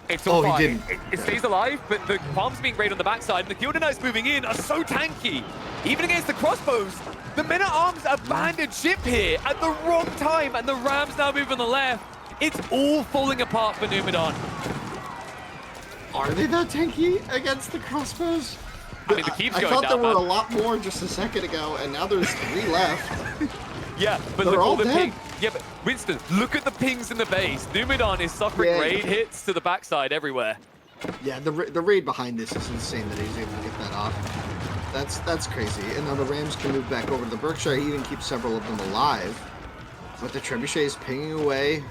It's all fine. He didn't. It stays alive, but the bombs being raided on the backside, and the Gilded Knights moving in are so tanky. Even against the crossbows, the men-at-arms abandoned ship here at the wrong time, and the rams now move on the left. It's all falling apart for Numudan. Are they that tanky against the crossbows? I mean, the keep's going down. I thought there there were a lot more just a second ago, and now there's 3 left. Yeah, but they're look all all the dead. Yeah, but Winston, look at the pings in the base. Numudan is suffering raid hits to the backside everywhere. Yeah, the raid behind this is insane that he's able to get that off. That's crazy. And now the Rams can move back over to the Berkshire. He even keeps several of them alive. But the Trebuchet is pinging away.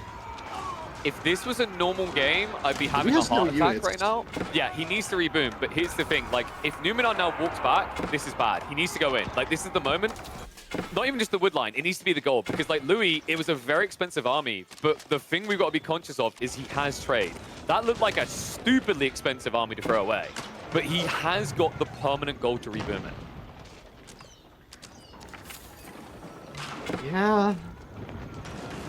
If this was a normal game, I'd be having a heart attack right now. Yeah, he needs to reboom, but here's the thing. Like, if Numudan now walks back, this is bad. He needs to go in. Like, this is the moment. Not even just the wood line, it needs to be the goal. Because, like, Louis, it was a very expensive army, but the thing we've got to be conscious of is he has trade. That looked like a stupidly expensive army to throw away, but he has got the permanent goal to reboom it. Yeah.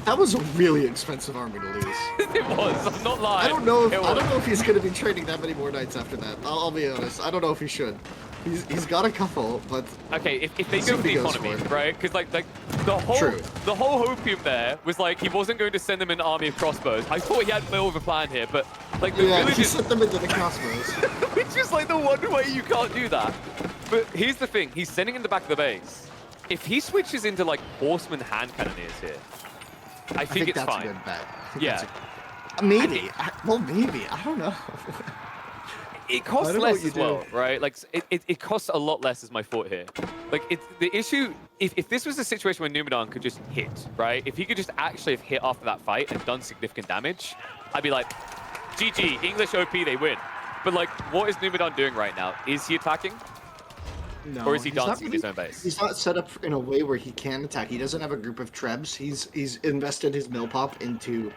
That was a really expensive army to lose. It was. I'm not lying. I don't know if he's going to be trading that many more knights after that. I'll be honest. I don't know if he should. He's got a couple, but okay. If they go for the economy, right? Because like the whole hopium there was like he wasn't going to send them an army of crossbows. I thought he had more of a plan here, but like the villagers, he sent them into the crossbows. Which is like the one way you can't do that. But here's the thing: he's sending in the back of the base. If he switches into like horseman hand cannoneers here. I think it's that's fine. A good bet. Yeah. Maybe. Well, maybe. I don't know. It costs less as well, right? Like, it costs a lot less is my thought here. Like, the issue, if this was a situation where Numudan could just hit, right? If he could just actually have hit after that fight and done significant damage, I'd be like, GG, English OP, they win. But, like, what is Numudan doing right now? Is he attacking? No, or is he dancing in his own base? He's not set up in a way where he can attack. He doesn't have a group of Trebs. He's invested his mill pop into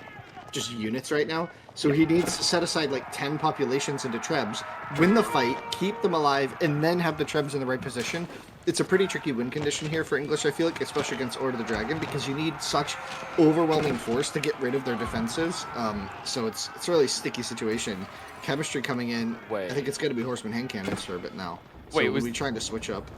just units right now. So he needs to set aside like 10 populations into Trebs, win the fight, keep them alive, and then have the Trebs in the right position. It's a pretty tricky win condition here for English, I feel like, especially against Order the Dragon, because you need such overwhelming force to get rid of their defenses. So it's a really sticky situation. Chemistry coming in. I think it's going to be Horseman hand cannons for a bit now. So we're trying to switch up.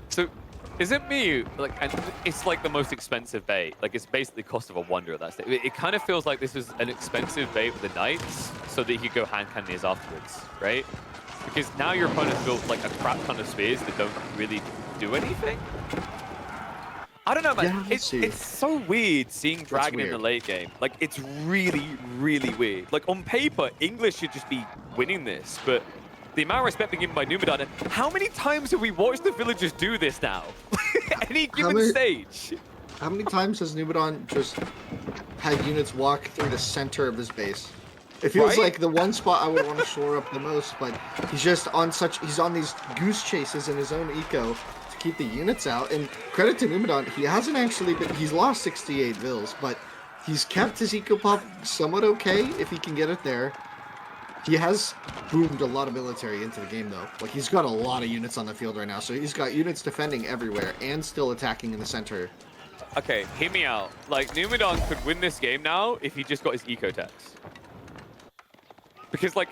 So, is it me? Like, and it's like the most expensive bait. Like, it's basically cost of a wonder at that stage. It kind of feels like this was an expensive bait with the knights, so that you could go hand cannoneers afterwards, right? Because now your opponent's built like a crap ton of spears that don't really do anything. I don't know, man. Yeah, it's so weird seeing Dragon in the late game. Like, it's really, really weird. Like, on paper, English should just be winning this, but the amount of respect being given by Numudan, and how many times have we watched the villagers do this now? Any given stage. How many times has Numudan just had units walk through the center of his base? It feels Right? like the one spot I would want to shore up the most, but he's on these goose chases in his own eco to keep the units out. And credit to Numudan, he hasn't actually he's lost 68 vills, but he's kept his eco pop somewhat okay if he can get it there. He has boomed a lot of military into the game, though. Like, he's got a lot of units on the field right now, so he's got units defending everywhere and still attacking in the center. Okay, hear me out. Like, Numudan could win this game now if he just got his eco tax. Because, like,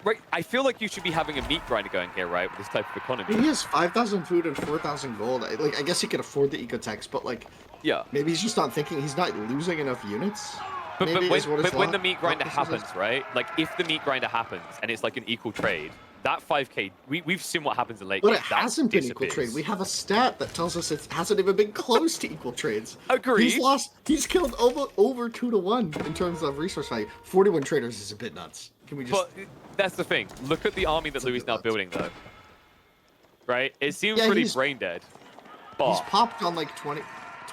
right, I feel like you should be having a meat grinder going here, right, with this type of economy. He has 5,000 food and 4,000 gold. I guess he could afford the eco tax, but, like, Yeah. maybe he's just not thinking. He's not losing enough units. But when the meat grinder is. happens, right? Like, if the meat grinder happens and it's like an equal trade, that 5k, we've seen what happens in late But game. it hasn't been equal trade. We have a stat that tells us it hasn't even been close to equal trades. Agreed. He's killed over 2-1 in terms of resource value. 41 traders is a bit nuts. Can we just... But that's the thing. Look at the army that Louis now building, though. Right? It seems pretty brain dead. But he's popped on like 20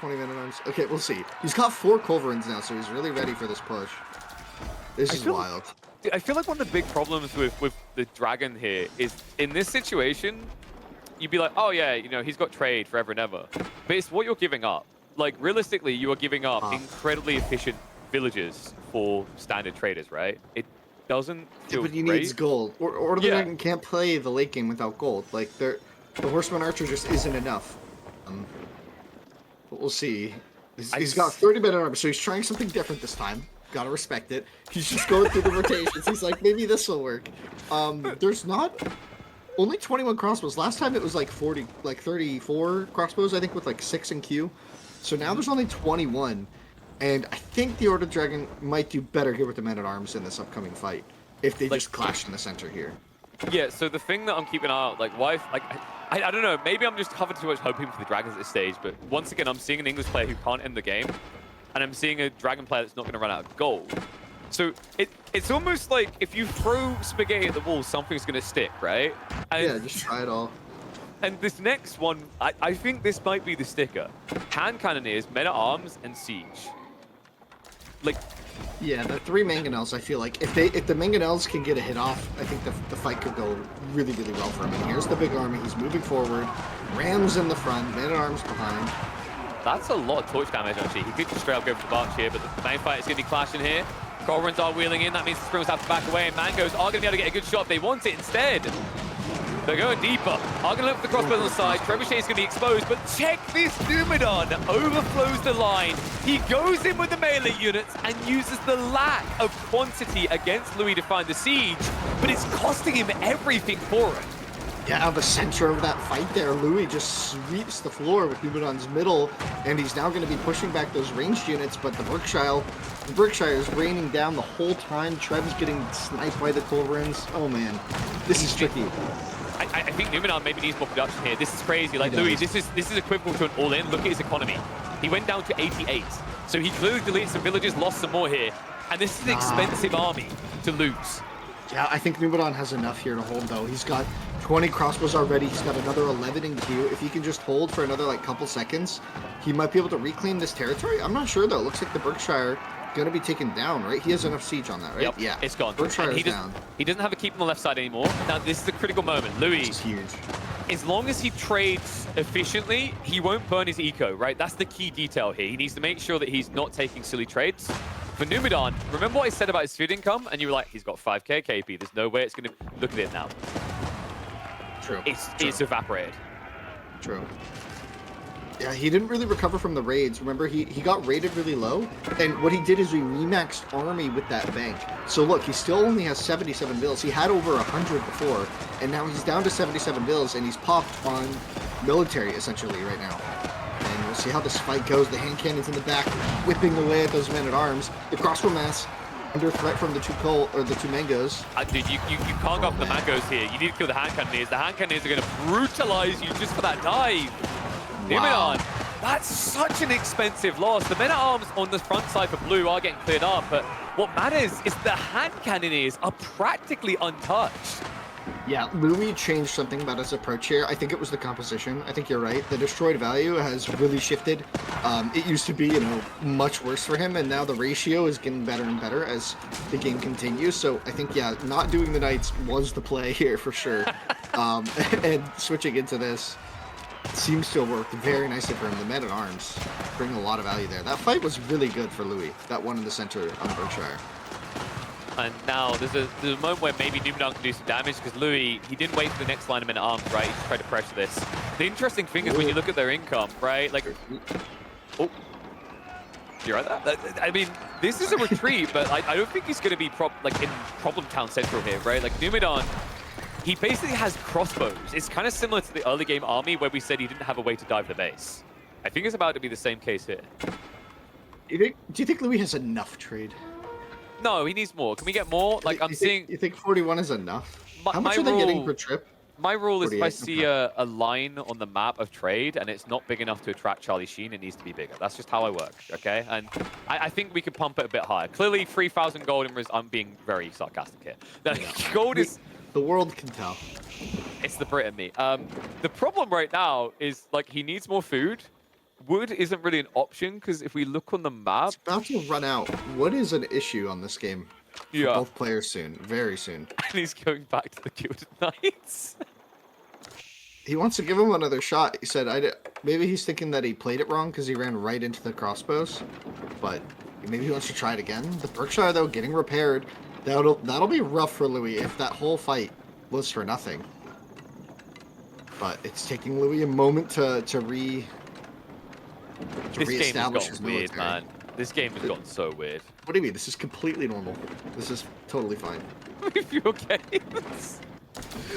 minimums. Okay, we'll see. He's got 4 culverins now, so he's really ready for this push. This is wild. I feel like one of the big problems with the Dragon here is in this situation, you'd be like, oh yeah, you know, he's got trade forever and ever. But it's what you're giving up. Like, realistically, you are giving up incredibly efficient villages for standard traders, right? It doesn't feel but he great. needs gold. Or the Dragon can't play the late game without gold. Like, the Horseman Archer just isn't enough. But we'll see. He's got 30 men armor, so he's trying something different this time. Gotta respect it. He's just going through the rotations. He's like, maybe this will work. There's not... Only 21 crossbows. Last time it was like 34 crossbows, I think, with like 6 in queue. So now there's only 21. And I think the Order Dragon might do better here with the men-at-arms in this upcoming fight. If they just clash in the center here. Yeah, so the thing that I'm keeping an eye out, like, why... Like, I don't know, maybe I'm just covered too much hoping for the Dragons at this stage, but once again, I'm seeing an English player who can't end the game, and I'm seeing a Dragon player that's not going to run out of gold. So it's almost like if you throw spaghetti at the wall, something's going to stick, right? And, yeah, just try it all. And this next one, I think this might be the sticker. Hand Cannoneers, Men-at-Arms, and Siege. Like... Yeah, the 3 mangonels, I feel like if the mangonels can get a hit off, I think the fight could go really, really well for him. And here's the big army. He's moving forward. Rams in the front, men-at-arms behind. That's a lot of torch damage, actually. He could just straight up go for the barge here, but the main fight is going to be clashing here. Culverins are wheeling in. That means the Springers have to back away, and Mangoes are going to be able to get a good shot if they want it instead. They're going deeper. Are going to look for the crossbows on the side. Trebuchet is going to be exposed, but check this. Numudan overflows the line. He goes in with the melee units and uses the lack of quantity against Louis to find the siege, but it's costing him everything for it. Yeah, the center of that fight there, Louis just sweeps the floor with Numudan's middle, and he's now going to be pushing back those ranged units, but the Berkshire is raining down the whole time. Trev's getting sniped by the culverins. Oh man, this is tricky. I think Numudan maybe needs more production here. This is crazy. Like, Louis, this is equivalent to an all-in. Look at his economy. He went down to 88. So he clearly deleted some villages, lost some more here. And this is an expensive army to lose. Yeah, I think Numudan has enough here to hold, though. He's got 20 crossbows already. He's got another 11 in queue. If he can just hold for another, like, couple seconds, he might be able to reclaim this territory. I'm not sure, though. It looks like the Berkshire going to be taken down, right? He has enough siege on that, right? Yep, yeah. It's gone. Berkshire is down. He doesn't have a keep on the left side anymore. Now, this is a critical moment. Louis, this is huge. As long as he trades efficiently, he won't burn his eco, right? That's the key detail here. He needs to make sure that he's not taking silly trades. For Numudan, remember what I said about his food income? And you were like, he's got 5k KP. There's no way it's going to... Look at it now. True. It's evaporated. True. Yeah, he didn't really recover from the raids. Remember, he got raided really low, and what he did is he remaxed army with that bank. So look, he still only has 77 bills. He had over 100 before, and now he's down to 77 bills, and he's popped on military, essentially, right now. And we'll see how this fight goes. The hand cannons in the back, whipping away at those men-at-arms. The crossbow mass under threat from the two mangoes. Dude, you can't go for the mangoes here. You need to kill the hand cannoneers. The hand cannoneers are going to brutalize you just for that dive. Wow. Numudan, that's such an expensive loss. The men-at-arms on the front side for blue are getting cleared up, but what matters is the hand cannoneers are practically untouched. Yeah, Louis changed something about his approach here. I think it was the composition. I think you're right. The destroyed value has really shifted. It used to be, much worse for him, and now the ratio is getting better and better as the game continues. So I think, yeah, not doing the Knights was the play here for sure. And switching into this seems to have worked very nicely for him. The men-at-arms bring a lot of value there. That fight was really good for Louis, that one in the center on Berkshire. And now there's a moment where maybe Numudan can do some damage because Louis, he didn't wait for the next line of men-at-arms, right? He just tried to pressure this. The interesting thing is when you look at their income, right? Like, oh, you right there? I mean, this is a retreat, but I don't think he's going to be in Problem Town Central here, right? Like, Numudan, he basically has crossbows. It's kind of similar to the early game army where we said he didn't have a way to dive the base. I think it's about to be the same case here. Do you think Louis has enough trade? No, he needs more. Can we get more? Like, I'm seeing... You think 41 is enough? How much are they getting per trip? My rule is if I see okay. a line on the map of trade and it's not big enough to attract Charlie Sheen, it needs to be bigger. That's just how I work, okay? And I think we could pump it a bit higher. Clearly, 3,000 gold in I'm being very sarcastic here. Gold is... The world can tell. It's the Brit in me. The problem right now is, like, he needs more food. Wood isn't really an option because if we look on the map... It's about to run out. Wood is an issue on this game. For both players soon. Very soon. And he's going back to the Gilded Knights. He wants to give him another shot. He said, maybe he's thinking that he played it wrong because he ran right into the crossbows. But maybe he wants to try it again. The Berkshire, though, getting repaired. That'll be rough for Louis if that whole fight was for nothing. But it's taking Louis a moment to this game has reestablish gotten his weird, military. man. This game has gotten so weird. What do you mean? This is completely normal. This is totally fine. If you're okay.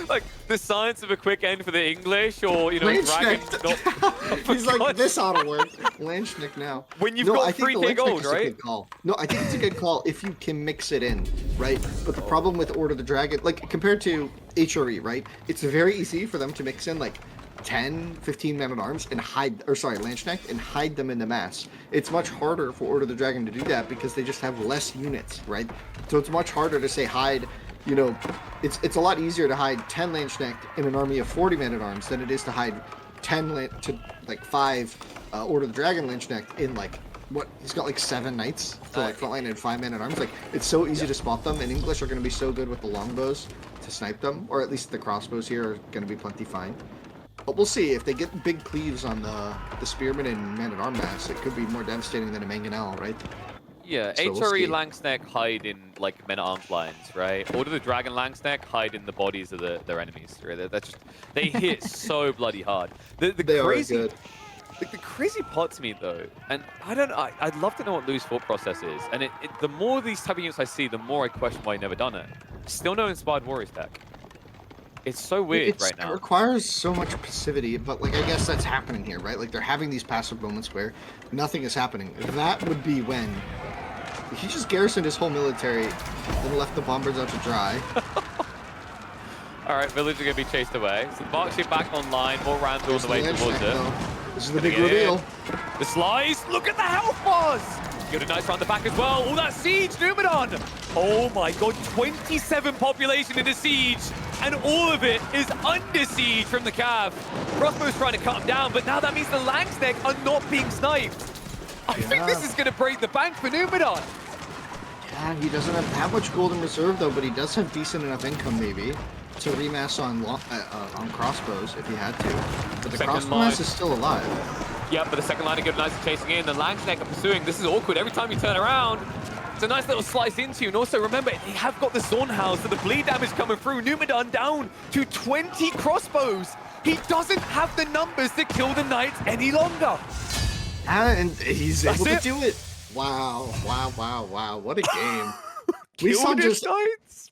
Like, the science of a quick end for the English, or, dragon not... He's like, this ought to work. Landschnick now. When you've got 3k gold, right? A good call. No, I think it's a good call if you can mix it in, right? But the problem with Order of the Dragon, like, compared to HRE, right? It's very easy for them to mix in, like, 10, 15 men-at-arms and Landsknecht, and hide them in the mass. It's much harder for Order of the Dragon to do that because they just have less units, right? So it's much harder to say hide, it's a lot easier to hide 10 Landsknecht in an army of 40 men-at-arms than it is to hide 5 Order of the Dragon Landsknecht in, like, he's got like 7 knights to like frontline and 5 men-at-arms. Like, it's so easy to spot them, and English are going to be so good with the longbows to snipe them, or at least the crossbows here are going to be plenty fine. But we'll see. If they get big cleaves on the spearmen and man-at-arm mass, it could be more devastating than a Mangonel, right? Yeah, So we'll HRE see. Langsknecht hide in, like, men-at-arms lines, right? Order the Dragon Langsknecht hide in the bodies of their enemies, right? They hit so bloody hard. The crazy, are good. the crazy part to me, though, and I'd love to know what Lou's thought process is. And the more these type of units I see, the more I question why he never done it. Still no Inspired Warriors deck. It's so weird right now. It requires so much passivity, but, like, I guess that's happening here, right? Like, they're having these passive moments where nothing is happening. That would be when he just garrisoned his whole military and left the bombers out to dry. All right, village are going to be chased away. So the Mark ship back online, more Randall on the way towards it. This is the big reveal. The slice, look at the health bars! Got a nice round the back as well. All that siege, Numudan! Oh my god, 27 population in the siege, and all of it is under siege from the Cav. Crossbow's trying to cut him down, but now that means the Langsknecht are not being sniped. I think this is going to break the bank for Numudan. Yeah, he doesn't have that much gold in reserve, though, but he does have decent enough income, maybe, to remass on crossbows if he had to. But the crossbow mass is still alive. Yeah, but the second line are nice and chasing in. The Langsknecht are pursuing. This is awkward. Every time you turn around, it's a nice little slice into you. And also, remember, they have got the Zornhaus, so the bleed damage coming through. Numudan down to 20 crossbows. He doesn't have the numbers to kill the Knights any longer. And he's able to do it. Wow, wow, wow, wow. What a game. We saw just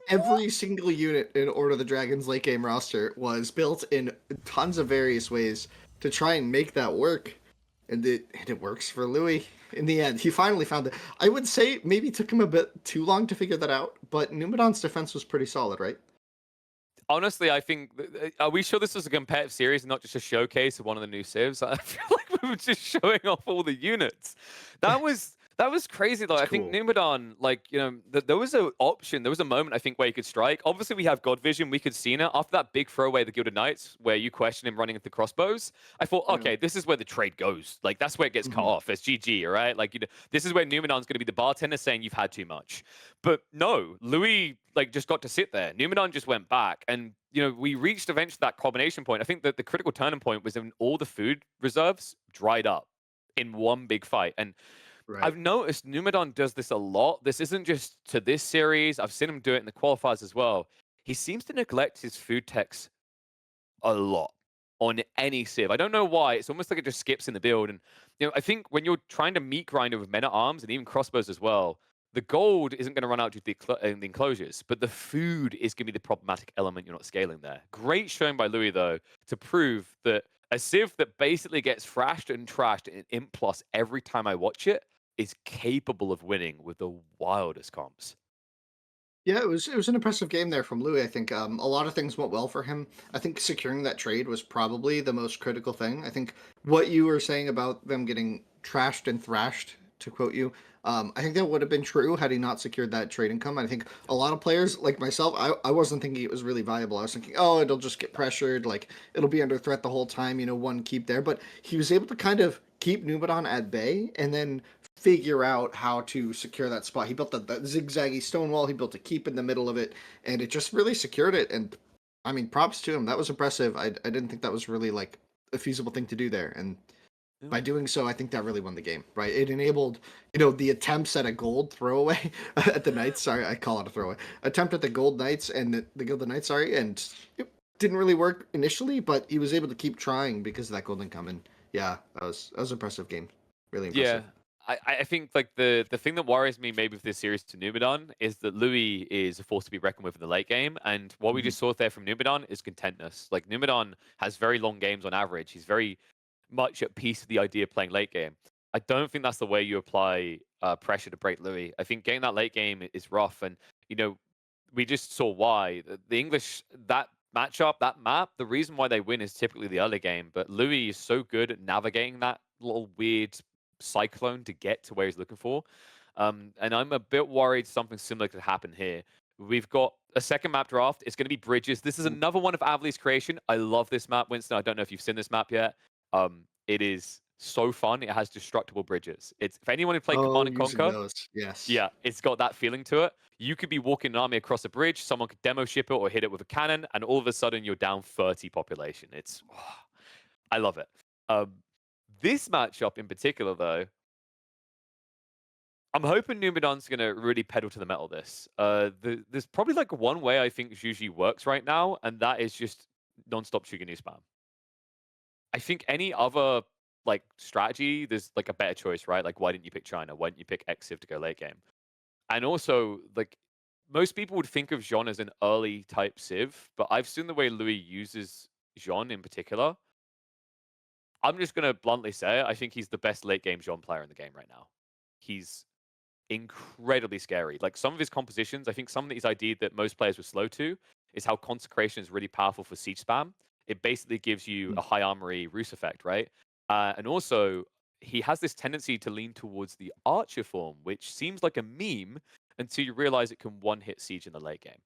every single unit in Order of the Dragon's late game roster was built in tons of various ways to try and make that work. And it works for Louis in the end. He finally found it. I would say maybe took him a bit too long to figure that out, but Numudan's defense was pretty solid, right? Honestly, I think, are we sure this was a competitive series and not just a showcase of one of the new civs? I feel like we were just showing off all the units. That was That was crazy though. It's I think cool. Numudan, like, there was a option, there was a moment I think where he could strike. Obviously, we have God Vision, we could see it. After that big throwaway, the Gilded Knights, where you question him running into crossbows, I thought, Yeah. okay, this is where the trade goes. Like, that's where it gets cut Mhm. off. It's GG, all right? Like, this is where Numudan's going to be the bartender saying you've had too much. But no, Louis, like, just got to sit there. Numudan just went back. And, we reached eventually that combination point. I think that the critical turning point was when all the food reserves dried up in one big fight. And Right. I've noticed Numudan does this a lot. This isn't just to this series. I've seen him do it in the qualifiers as well. He seems to neglect his food techs a lot on any civ. I don't know why. It's almost like it just skips in the build. And I think when you're trying to meat grind with men at arms and even crossbows as well, the gold isn't going to run out due to the enclosures, but the food is going to be the problematic element you're not scaling there. Great showing by Louis though to prove that a civ that basically gets thrashed and trashed in Imp Plus every time I watch it is capable of winning with the wildest comps. Yeah, it was an impressive game there from Louis. I think a lot of things went well for him. I think securing that trade was probably the most critical thing. I think what you were saying about them getting trashed and thrashed, to quote you, I think that would have been true had he not secured that trade income. I think a lot of players, like myself, I wasn't thinking it was really viable. I was thinking, oh, it'll just get pressured, like it'll be under threat the whole time, one keep there. But he was able to kind of keep Nubadan at bay and then figure out how to secure that spot. He built that zigzaggy stone wall. He built a keep in the middle of it, and it just really secured it. And I mean, props to him. That was impressive. I didn't think that was really like a feasible thing to do there. And Yeah. by doing so, I think that really won the game. Right? It enabled, the attempts at a gold throwaway at the Knights. Sorry, I call it a throwaway attempt at the Gold Knights and the Gilded Knights. Sorry, and it didn't really work initially, but he was able to keep trying because of that golden come. And yeah, that was an impressive game. Really Yeah. impressive. I think like the thing that worries me maybe with this series to Numudan is that Louis is a force to be reckoned with in the late game. And what we Mhm. just saw there from Numudan is contentness. Like Numudan has very long games on average. He's very much at peace with the idea of playing late game. I don't think that's the way you apply pressure to break Louis. I think getting that late game is rough. And, you know, we just saw why. The English, that matchup, that map, the reason why they win is typically the early game. But Louis is so good at navigating that little weird cyclone to get to where he's looking for. And I'm a bit worried something similar could happen here. We've got a second map draft. It's going to be bridges. This is another one of Avli's creation. I love this map, Winston. I don't know if you've seen this map yet. It is so fun. It has destructible bridges. It's if anyone who played Oh, Command and using Conquer, those. Yes. yeah, it's got that feeling to it. You could be walking an army across a bridge, someone could demo ship it or hit it with a cannon, and all of a sudden you're down 30 population. It's I love it. This matchup in particular, though, I'm hoping Numidan's going to really pedal to the metal this. There's probably like one way I think Juji works right now, and that is just non-stop Shuganu spam. I think any other like strategy, there's like a better choice, right? Like, why didn't you pick China? Why didn't you pick Exiv to go late game? And also, like, most people would think of Jean as an early type Civ, but I've seen the way Louis uses Jean in particular. I'm just going to bluntly say it. I think he's the best late game Jean player in the game right now. He's incredibly scary. Like some of his compositions, I think something that he's ID'd that most players were slow to is how Consecration is really powerful for siege spam. It basically gives you Mm. a high armory Roost effect, right? And also, he has this tendency to lean towards the Archer form, which seems like a meme until you realize it can one-hit siege in the late game.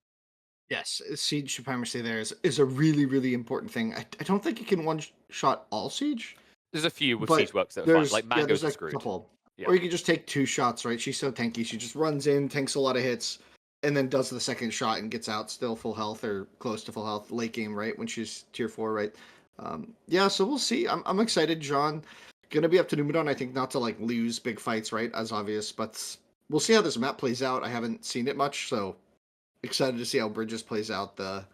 Yes, siege supremacy there is a really, really important thing. I don't think you can one-shot all siege, There's a few with siege but works that are fine. Like there's mangoes are a screwed. couple. Yeah. Or you could just take two shots, right? She's so tanky. She just runs in, tanks a lot of hits, and then does the second shot and gets out still full health or close to full health late game, right? When she's tier 4, right? Yeah, so we'll see. I'm excited, John. Gonna be up to Numudan, I think, not to like lose big fights, right? As obvious, but we'll see how this map plays out. I haven't seen it much, so excited to see how Bridges plays out. The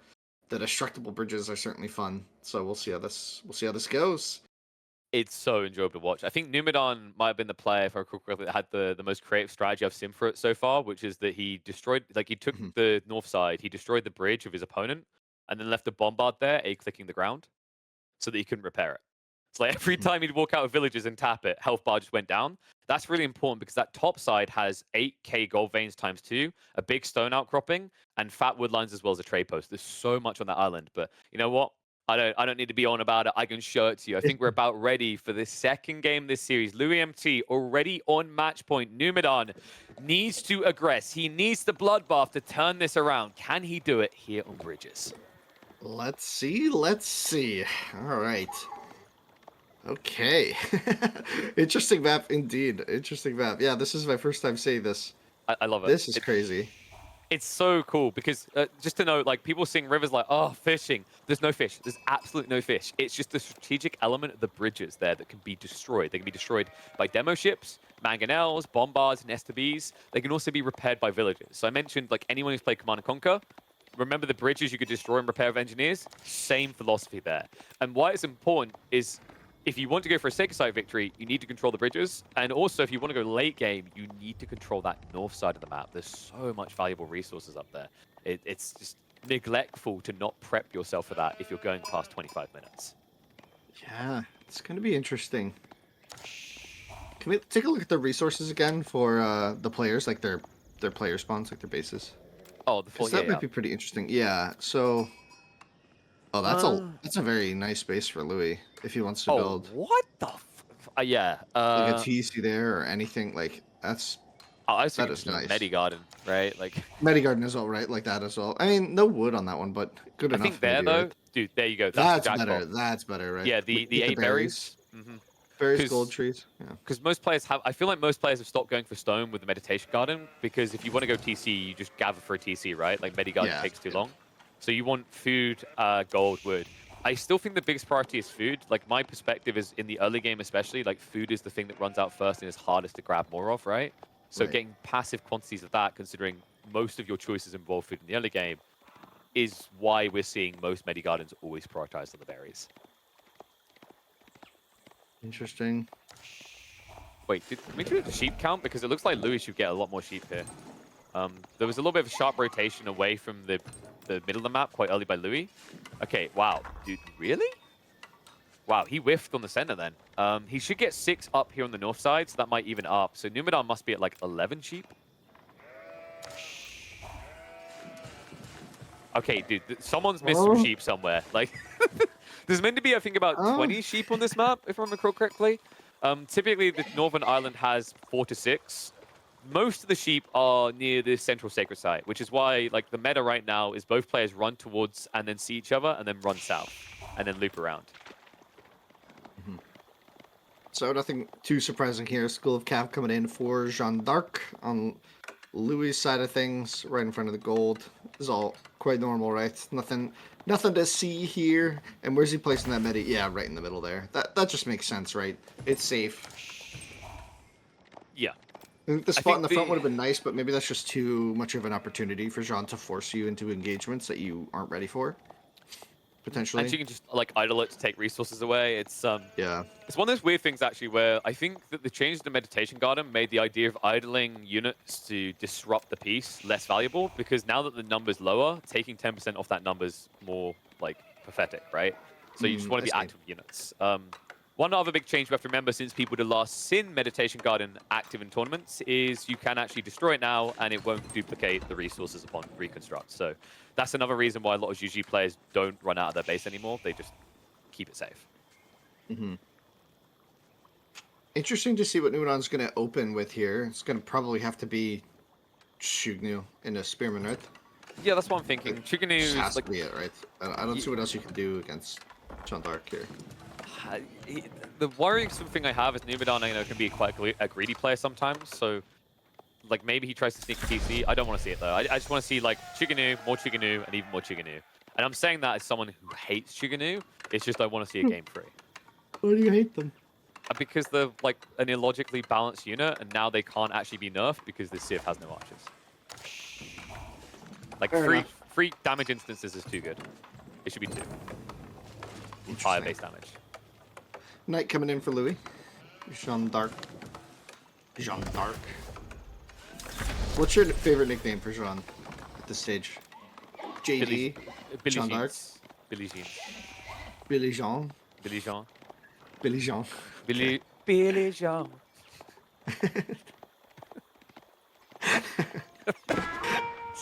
destructible bridges are certainly fun. So we'll see how this goes. It's so enjoyable to watch. I think Numudan might have been the player, if I recall correctly, that had the most creative strategy I've seen for it so far, which is that he destroyed, like he took Mhm. the north side, he destroyed the bridge of his opponent, and then left a bombard there, clicking the ground, so that he couldn't repair it. So like every Mhm. time he'd walk out of villages and tap it, health bar just went down. That's really important because that top side has 8k gold veins times 2, a big stone outcropping, and fat wood lines as well as a trade post. There's so much on that island, but you know what? I don't need to be on about it. I can show it to you. I think we're about ready for the second game of this series. LoueMT already on match point. Numudan needs to aggress. He needs the bloodbath to turn this around. Can he do it here on Bridges? Let's see. Let's see. All right. Okay. Interesting map indeed. Interesting map. Yeah, this is my first time seeing this. I love it. This is crazy. It's so cool because just to know, like people seeing rivers like, oh, fishing. There's no fish. There's absolutely no fish. It's just the strategic element of the bridges there that can be destroyed. They can be destroyed by demo ships, mangonels, bombards, and STBs. They can also be repaired by villagers. So I mentioned like anyone who's played Command & Conquer, remember the bridges you could destroy and repair with engineers? Same philosophy there. And why it's important is if you want to go for a sacred site victory, you need to control the bridges. And also, if you want to go late game, you need to control that north side of the map. There's so much valuable resources up there. It's just neglectful to not prep yourself for that if you're going past 25 minutes. Yeah, it's going to be interesting. Can we take a look at the resources again for the players, like their player spawns, like their bases? Oh, the full, That might be pretty interesting. Yeah, so... Oh, that's a very nice base for Louis if he wants to build. What the? Yeah. Like a TC there or anything like that's. I was that is thinking nice. Medigarden, right? Like Medigarden as well, right? Like that as well. I mean, no wood on that one, but good enough. I think there maybe, though, right? dude. There you go. That's the better. jackpot. That's better, right? Yeah, the With 8 berries. Berries, gold trees. Yeah. Because most players have, I feel like most players have stopped going for stone with the meditation garden because if you want to go TC, you just gather for a TC, right? Like Medigarden takes too long. So you want food, gold, wood. I still think the biggest priority is food. Like my perspective is in the early game, especially, like food is the thing that runs out first and is hardest to grab more of, right? So getting passive quantities of that, considering most of your choices involve food in the early game, is why we're seeing most Medigardens always prioritized on the berries. Interesting. Wait, did we do the sheep count? Because it looks like Louis should get a lot more sheep here. There was a little bit of a sharp rotation away from the middle of the map quite early by Louis. Okay, wow. Dude, really? Wow, he whiffed on the center then. He should get 6 up here on the north side, so that might even up. So Numudan must be at like 11 sheep. Okay, dude, someone's missed some sheep somewhere. Like, there's meant to be, I think, about 20 sheep on this map, if I remember correctly. Typically, the northern island has 4 to 6. Most of the sheep are near the central sacred site, which is why, like, the meta right now is both players run towards and then see each other and then run south and then loop around. So nothing too surprising here. School of Cav coming in for Jeanne d'Arc on Louis' side of things, right in front of the gold. This is all quite normal, right? Nothing to see here. And where's he placing that medi? Yeah, right in the middle there. That just makes sense, right? It's safe. Yeah. The spot in the front would have been nice, but maybe that's just too much of an opportunity for Jean to force you into engagements that you aren't ready for. Potentially. And you can just like idle it to take resources away. It's yeah. It's one of those weird things actually where I think that the change to the meditation garden made the idea of idling units to disrupt the piece less valuable because now that the number's lower, taking 10% off that number's more like pathetic, right? So you just want to be active units. One other big change we have to remember since people did last seen Meditation Garden active in tournaments is you can actually destroy it now and it won't duplicate the resources upon reconstruct. So that's another reason why a lot of GG players don't run out of their base anymore. They just keep it safe. Interesting to see what Numudan's going to open with here. It's going to probably have to be Shugnu in a Spearman, right? Yeah, that's what I'm thinking. Chiganu has like, to be it, right? I don't see what else you can do against Jeanne d'Arc here. The worrisome thing I have is Numudan, I know, can be quite a greedy player sometimes. So, like, maybe he tries to sneak TC. I don't want to see it, though. I just want to see, like, Chiganu, and even more Chiganu. And I'm saying that as someone who hates Chiganu. It's just I want to see a game free. Why do you hate them? Because they're, like, an illogically balanced unit, and now they can't actually be nerfed because this Civ has no archers. Like, free damage instances is too good. It should be 2. Higher base damage. Knight coming in for Louis. Jeanne d'Arc. Jeanne d'Arc. What's your favorite nickname for Jean at this stage? JD? Billy Jeanne d'Arc? Billy Jean. Billy Jean? Billy Jean. Billy Jean. Billy Jean.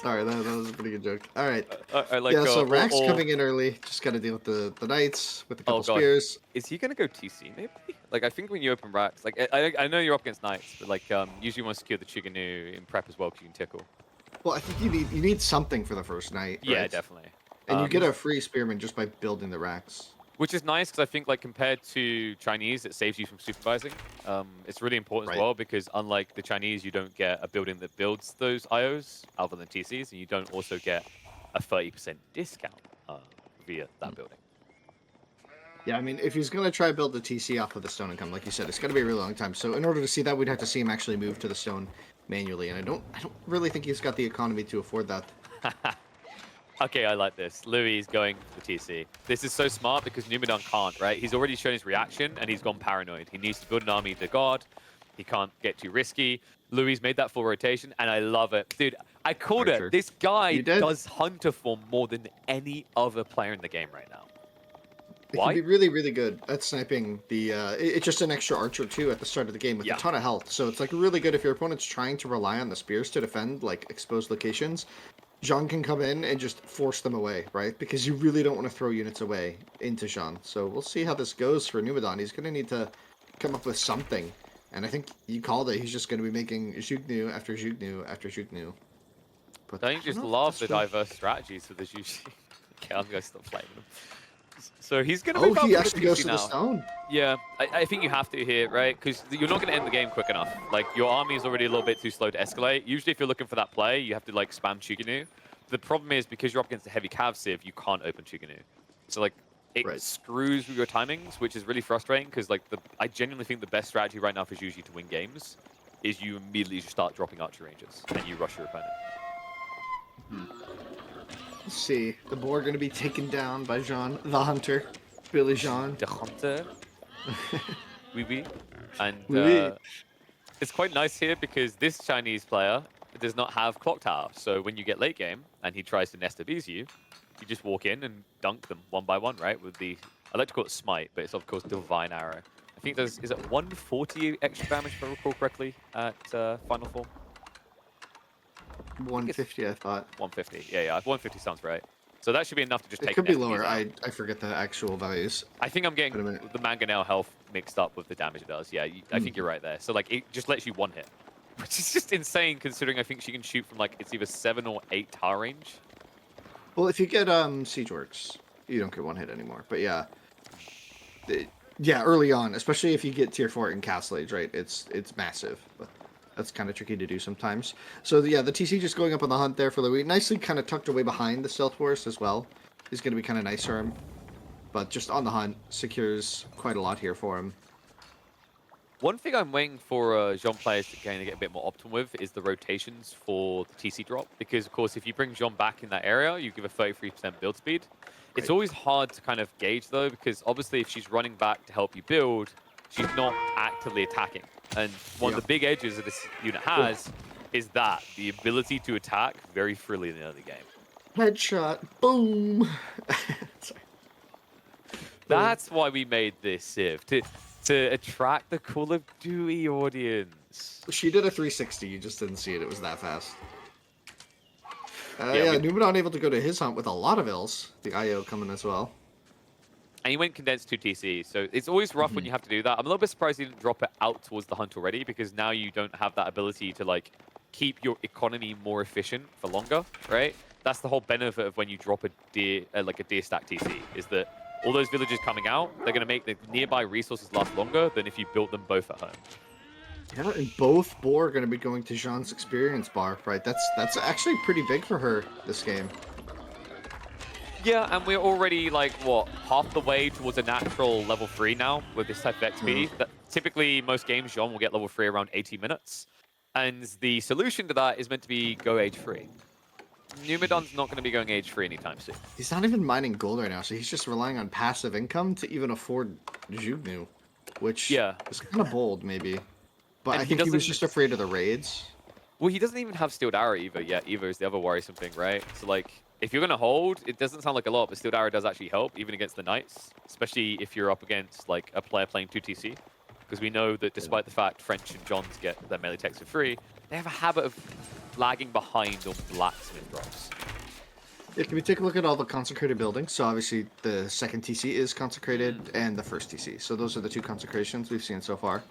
Sorry, that was a pretty good joke. All right. I like, Yeah, so Rax or coming in early. Just got to deal with the Knights with a oh couple god, spears. is he gonna go TC maybe? Like I think when you open racks, like I know you're up against knights, but like usually you want to secure the Chiganu in prep as well because you can tickle. Well, I think you need something for the first night, Yeah, right? definitely. And you get a free spearman just by building the racks. Which is nice because I think like compared to Chinese, it saves you from supervising. It's really important as Right. well because unlike the Chinese, you don't get a building that builds those IOs other than TCs, and you don't also get a 30% discount via that building. Yeah, I mean, if he's gonna try to build the TC off of the stone and come, like you said, it's gonna be a really long time. So in order to see that, we'd have to see him actually move to the stone manually, and I don't really think he's got the economy to afford that. Okay, I like this. Louis is going for the TC. This is so smart because Numudan can't, right? He's already shown his reaction and he's gone paranoid. He needs to build an army to guard. He can't get too risky. Louis made that full rotation and I love it. Dude, I called Archer. it. This guy You did. does Hunter form more than any other player in the game right now. It Why? can be really, really good at sniping the. It's just an extra archer too at the start of the game with a ton of health. So it's like really good if your opponent's trying to rely on the spears to defend like exposed locations. Jean can come in and just force them away, right? Because you really don't want to throw units away into Jean. So we'll see how this goes for Numudan. He's going to need to come up with something. And I think you called it. He's just going to be making Zhugnu after Zhugnu after Zhugnu. But Don't you just love the diverse strategies for the Jushi? Okay, I'm going to stop playing them. So he's going to move he up actually the goes TC to now. the stone. Yeah, I think you have to here, right? Because you're not going to end the game quick enough. Like, your army is already a little bit too slow to escalate. Usually, if you're looking for that play, you have to, like, spam Chiganu. The problem is, because you're up against a heavy cav sieve, you can't open Chiganu. So, like, it screws with your timings, which is really frustrating, because, like, I genuinely think the best strategy right now for Juji to win games is you immediately just start dropping archer ranges, and you rush your opponent. Let's see. The boar going to be taken down by Jean, the hunter. Billy Jean. The hunter. Oui. And Oui. it's quite nice here because this Chinese player does not have clock tower. So when you get late game and he tries to nest abuse you, you just walk in and dunk them one by one, right? With the, I like to call it smite, but it's of course divine arrow. I think there's, is it 140 extra damage if I recall correctly at final form? 150, I thought. 150, yeah, 150 sounds right. So that should be enough to just take. It could be an lower. out. I forget the actual values. I think I'm getting the mangonel health mixed up with the damage it does. Yeah, I think you're right there. So like, it just lets you one hit, which is just insane considering I think she can shoot from like it's either 7 or 8 tar range. Well, if you get siege works, you don't get one hit anymore. But yeah, yeah, early on, especially if you get tier 4 in Castle Age, right? It's massive. But that's kind of tricky to do sometimes. So yeah, the TC just going up on the hunt there for Louis. Nicely kind of tucked away behind the Stealth Horse as well. Is going to be kind of nice for him. But just on the hunt, secures quite a lot here for him. One thing I'm waiting for Jean players to kind of get a bit more optimal with is the rotations for the TC drop. Because, of course, if you bring Jean back in that area, you give a 33% build speed. It's always hard to kind of gauge, though, because obviously if she's running back to help you build, she's not actively attacking. And one of the big edges that this unit has is that, the ability to attack very freely in the early game. Headshot. Boom. Sorry. That's why we made this Civ, to attract the Call of Duty audience. She did a 360, you just didn't see it. It was that fast. Yeah, Numudan able to go to his hunt with a lot of ills. The IO coming as well. And he went condensed 2 TC, so it's always rough when you have to do that. I'm a little bit surprised he didn't drop it out towards the hunt already, because now you don't have that ability to like keep your economy more efficient for longer, right? That's the whole benefit of when you drop a deer, like a deer stack TC, is that all those villagers coming out, they're going to make the nearby resources last longer than if you built them both at home. Yeah, and both boar are going to be going to Jean's experience bar, right? That's actually pretty big for her this game. Yeah, and we're already like, what, half the way towards a natural level 3 now with this type of XP. That typically, most games, Jean will get level 3 around 80 minutes. And the solution to that is meant to be go age 3. Numudan's not going to be going age 3 anytime soon. He's not even mining gold right now, so he's just relying on passive income to even afford Zhugnu, which is kind of bold, maybe. But I think he was just afraid of the raids. Well, he doesn't even have Steeled Arrow either yet. Either is the other worrisome thing, right? So, like, if you're going to hold, it doesn't sound like a lot, but Steeled Arrow does actually help, even against the Knights. Especially if you're up against, like, a player playing 2 TC. Because we know that despite the fact French and Johns get their melee techs for free, they have a habit of lagging behind on blacksmith drops. Yeah, can we take a look at all the consecrated buildings? So obviously the second TC is consecrated and the first TC. So those are the two consecrations we've seen so far.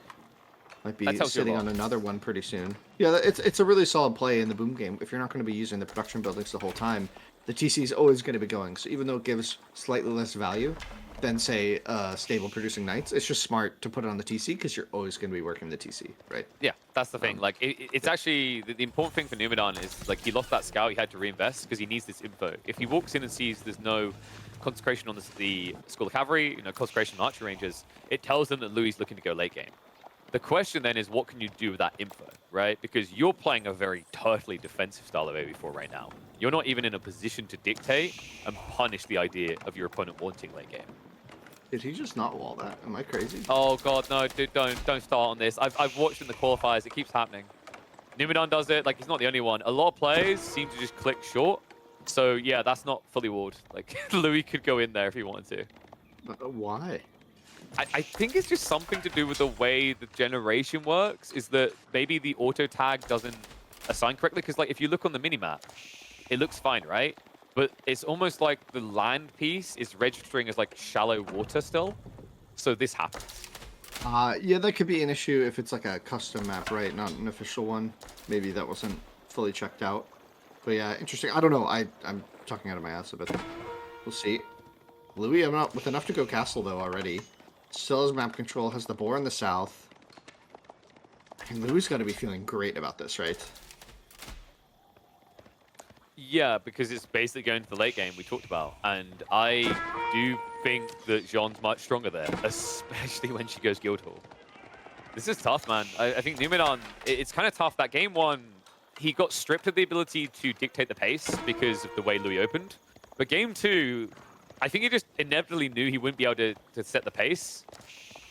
Might be That tells you a sitting lot. on another one pretty soon. Yeah, it's a really solid play in the boom game. If you're not going to be using the production buildings the whole time, the TC is always going to be going. So even though it gives slightly less value than, say, stable producing knights, it's just smart to put it on the TC because you're always going to be working the TC, right? Yeah, that's the thing. Like, it's actually the important thing for Numudan is like he lost that scout. He had to reinvest because he needs this info. If he walks in and sees there's no consecration on the School of Cavalry, consecration on archery ranges, it tells them that Louis is looking to go late game. The question then is, what can you do with that info, right? Because you're playing a very turtly defensive style of AB4 right now. You're not even in a position to dictate and punish the idea of your opponent wanting late game. Did he just not wall that? Am I crazy? Oh god, no, dude, don't start on this. I've watched in the qualifiers, it keeps happening. Numudan does it, like he's not the only one. A lot of players seem to just click short. So yeah, that's not fully walled. Like Louis could go in there if he wanted to. Why? I think it's just something to do with the way the generation works, is that maybe the auto tag doesn't assign correctly. Because like if you look on the minimap, it looks fine, right? But it's almost like the land piece is registering as like shallow water still. So this happens. Yeah, that could be an issue if it's like a custom map, right? Not an official one. Maybe that wasn't fully checked out. But yeah, interesting. I don't know. I'm talking out of my ass a bit. We'll see. Louis, I'm not with enough to go castle though already. Still has map control, has the boar in the south. And Louis got to be feeling great about this, right? Yeah, because it's basically going to the late game we talked about. And I do think that Jean's much stronger there, especially when she goes Guildhall. This is tough, man. I think Numudan, it's kind of tough. That game one, he got stripped of the ability to dictate the pace because of the way Louis opened. But game two, I think he just inevitably knew he wouldn't be able to set the pace.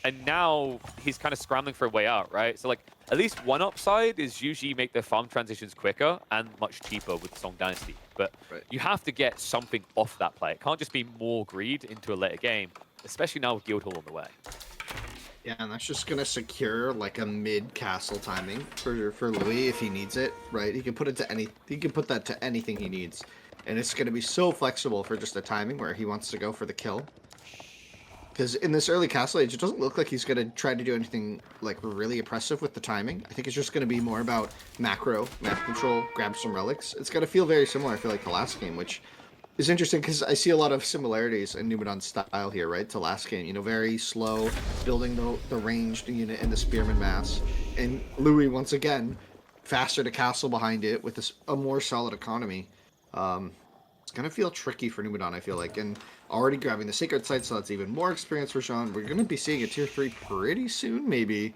And now he's kind of scrambling for a way out, right? So, like, at least one upside is usually make their farm transitions quicker and much cheaper with Song Dynasty. But you have to get something off that play. It can't just be more greed into a later game, especially now with Guildhall on the way. Yeah, and that's just gonna secure like a mid-castle timing for Louis if he needs it, right? He can put it to he can put that to anything he needs. And it's gonna be so flexible for just a timing where he wants to go for the kill. Because in this early castle age, it doesn't look like he's going to try to do anything like really oppressive with the timing. I think it's just going to be more about macro, map control, grab some relics. It's going to feel very similar, I feel like, to last game, which is interesting because I see a lot of similarities in Numudan's style here, right, to last game. You know, very slow, building the ranged unit in the spearman mass. And Louis, once again, faster to castle behind it with a more solid economy. It's going to feel tricky for Numudan, I feel like. And already grabbing the Sacred Site, so that's even more experience for Jean. We're going to be seeing a Tier 3 pretty soon, maybe.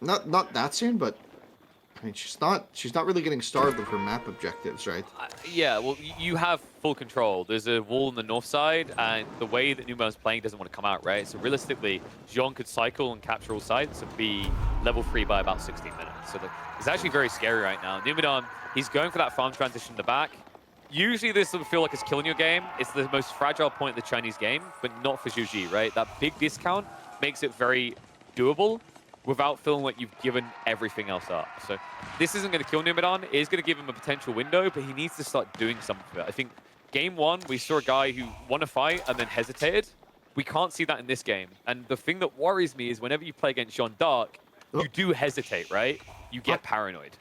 Not that soon, but I mean, she's not really getting starved with her map objectives, right? Yeah, well, you have full control. There's a wall on the north side, and the way that Numudan's playing doesn't want to come out, right? So realistically, Jean could cycle and capture all sides and be level 3 by about 16 minutes. So it's actually very scary right now. Numudan, he's going for that farm transition in the back. Usually this will feel like it's killing your game. It's the most fragile point of the Chinese game, but not for Zhu Ji, right? That big discount makes it very doable without feeling like you've given everything else up. So this isn't going to kill Numudan. It is going to give him a potential window, but he needs to start doing something with it. I think game one, we saw a guy who won a fight and then hesitated. We can't see that in this game. And the thing that worries me is whenever you play against Jean d'Arc, you do hesitate, right? You get paranoid.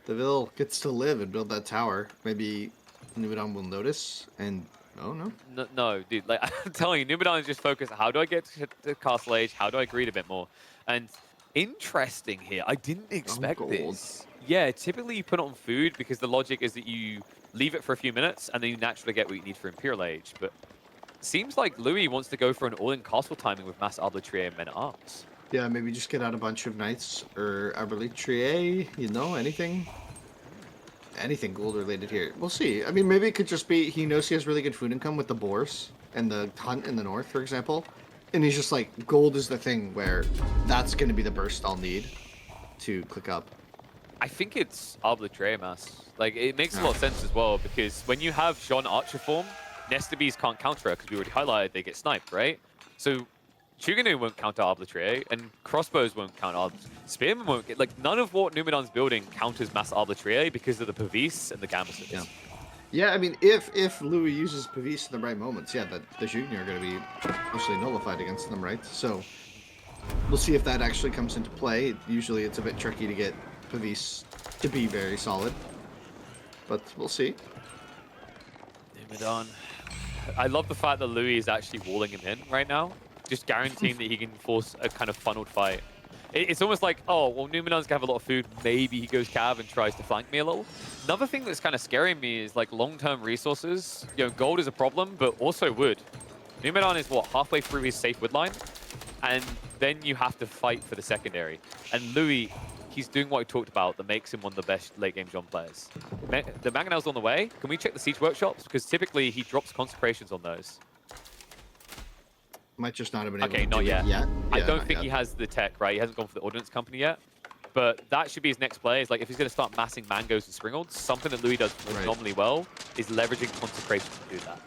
Deville gets to live and build that tower. Maybe Numudan will notice and... Oh, no. No, dude. Like, I'm telling you, Numudan is just focused. How do I get to Castle Age? How do I greed a bit more? And interesting here. I didn't expect this. Yeah, typically you put it on food because the logic is that you leave it for a few minutes and then you naturally get what you need for Imperial Age. But it seems like Louis wants to go for an all-in castle timing with Mass Arbitrier and Men-at-Arms. Yeah, maybe just get out a bunch of knights or Arbitrier, you know, anything gold related here. We'll see. I mean, maybe it could just be he knows he has really good food income with the boars and the hunt in the north, for example. And he's just like, gold is the thing where that's going to be the burst I'll need to click up. I think it's Arbitrier Mass. Like, it makes a lot of sense as well because when you have Jean Archer form, Nestor Bees can't counter her because we already highlighted they get sniped, right? So Chuganu won't counter Arbitrary, and crossbows won't counter Spearman won't get, like, none of what Numudan's building counters Mass Arbitrary because of the Pavis and the Gambuses. Yeah. Yeah, I mean, if Louis uses Pavis in the right moments, yeah, the Junior are going to be mostly nullified against them, right? So we'll see if that actually comes into play. Usually it's a bit tricky to get Pavis to be very solid, but we'll see. Numudan. I love the fact that Louis is actually walling him in right now, just guaranteeing that he can force a kind of funneled fight. It's almost like, oh, well, Numudan's gonna have a lot of food. Maybe he goes Cav and tries to flank me a little. Another thing that's kind of scaring me is like long-term resources. You know, gold is a problem, but also wood. Numudan is what, halfway through his safe wood line, and then you have to fight for the secondary. And Louis, he's doing what I talked about that makes him one of the best late-game John players. The Mangonel's on the way. Can we check the siege workshops? Because typically he drops consecrations on those. Might just not have been able Okay, to not do yet. it yet. I Yeah, don't not think yet. he has the tech, right? He hasn't gone for the Ordnance Company yet. But that should be his next play. Is like if he's going to start massing mangoes and springalds, something that Louis does phenomenally well is leveraging consecration to do that.